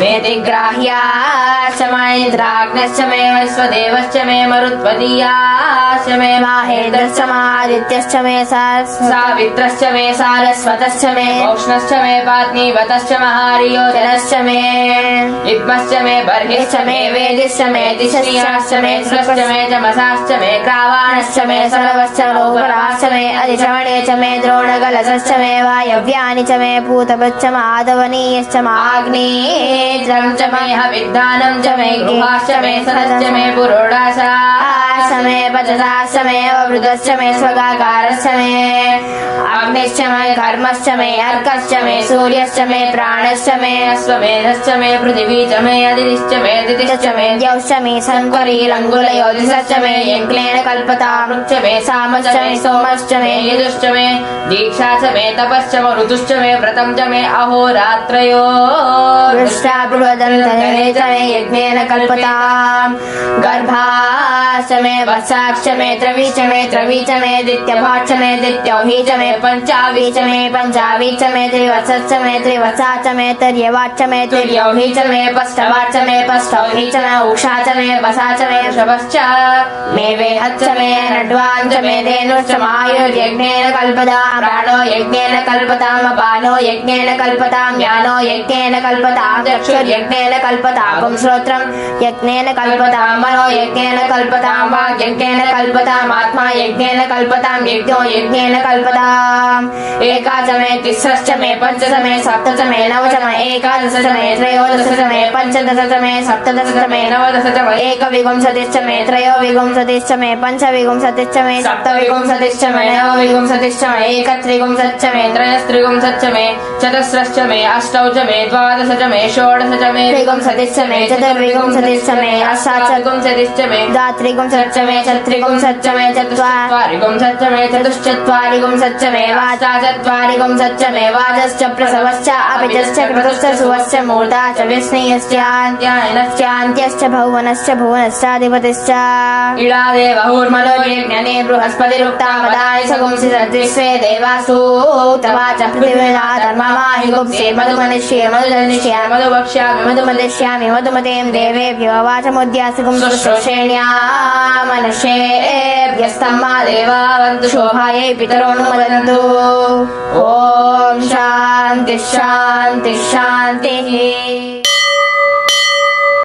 मे दिग्राह्याश्च महेन्द्राग्न्यश्च मे वैश्वदेवश्च मे मरुत्वदीयाश्च मे माहेन्द्रश्च महादित्यश्च मे सावित्रश्च मे सारस्वतश्च मे औष्णश्च मे पात्नीवतश्च महारियोधनश्च मे इद्मश्च मे बर्हिश्च मे वेदिश्च मे दिशश्च मे स्रश्च मे जमसाश्च मे क्रावाणश्च मे सर्वश्च लोकराश्च मे अधिश्रवणे च मे द्रोणगलसश्च मे वायव्यानि च मे पूतभृच्च माधवनीयश्च माग्नेत्रं च मे हविद्धानं च मे गुहाश्च मे सरश्च मे पुरोडाशाश्च मे पचसाश्च मे अवृतश्च मे स्वगाकारश्च मे अग्निश्च मे कर्मश्च मे अर्कश्च मे सूर्यश्च मे प्राणश्च मे अश्वमेधश्च मे पृथिवी च मे अदितिश्च मे दितिश्च मे द्यौश्च मे संकरीलङ्गुलयोधिश्च मे यज्ञेन कल्पतामृच्च मे सामश्च मे सोमश्च मे यजुश्च मे दीक्षा च मे तपश्च मे ऋतुश्च मे व्रतं च मे अहोरात्रयो दृष्टा बृहदन्तरे च मे यज्ञेन कल्पताम् गर्भाश्च मे वत्साश्च मे त्रवी च मे दित्यभाश्च मे दित्यौही च मे पंचावी च मे त्रिवत्सश्च मे त्रिवत्सा च मे तिर्यवाच्च मे तिर्यौही च मे पष्टवाच्च मे पष्टौही च मे उक्षा च मे वसा च मे वृषभश्च मे वेहच्च मे नड्वान् च मे धेनुश्च मायुर्यज्ञेन कल्पताम् प्राणो यज्ञेन कल्पताम् अपानो यज्ञेन कल्पताम् ज्ञानो यज्ञेन कल्पताम् चक्षुर्यज्ञेन कल्पताम् श्रोत्रम् यज्ञेन कल्पताम् मनो यज्ञेन कल्पताम् वाग्यज्ञेन कल्पताम् आत्मा यज्ञेन कल्पताम् यज्ञो यज्ञेन कल्पताम् एकाच मे तिस्रश्च मे पञ्च च मे सप्त च मे नव च मे एकादश च मे त्रयोदश च मे पञ्चदश च मे सप्तदश च मे नवदश च मे एकविंशतिश्च मे त्रयोविंशतिश्च मे पञ्चविंशतिश्च मे सप्तविंशतिश्च मे नवविंशतिश्च मे एकत्रिंशच्च मे त्रयस्त्रिंशच्च मे चतस्रश्च मे अष्टौ च मे द्वादश च मे षोडश च मे त्रिंशतिश्च मे चतुर्विंशतिश्च मे अष्टाविंशतिश्च मे द्वात्रिंशच्च मे चत्रिंशच्च मे चत्वारिंशच्च मे चतुश्चत्वारिंशच्च मे वाचाचत्वारिंशच्च मे वाजश्च प्रसवश्च अपिजश्च क्रतुश्च सुवश्च मूर्धा च विस्नेयश्चान्त्यश्च भुवनश्च भुवनश्चाधिपतिश्च इळादेवहुर्मनो यज्ञने बृहस्पतिरुक्ता मदाय सगुंसि सद्विश्वे देवासु तवाच पृथिवीला धर्ममाहि गुप्से मधुमनिष्ये मधुधनिष्ये मधुवक्ष्यामि मधुमदिष्यामि मधुमतें देवेभ्यो वाचमुद्यासुगुं शुश्रूषेण्या मनुष्येभ्यस्तम्मा देवा वन्तु शोभायै पितरोऽनुमोदन्तु ॐ शान्तिः शान्तिः शान्तिः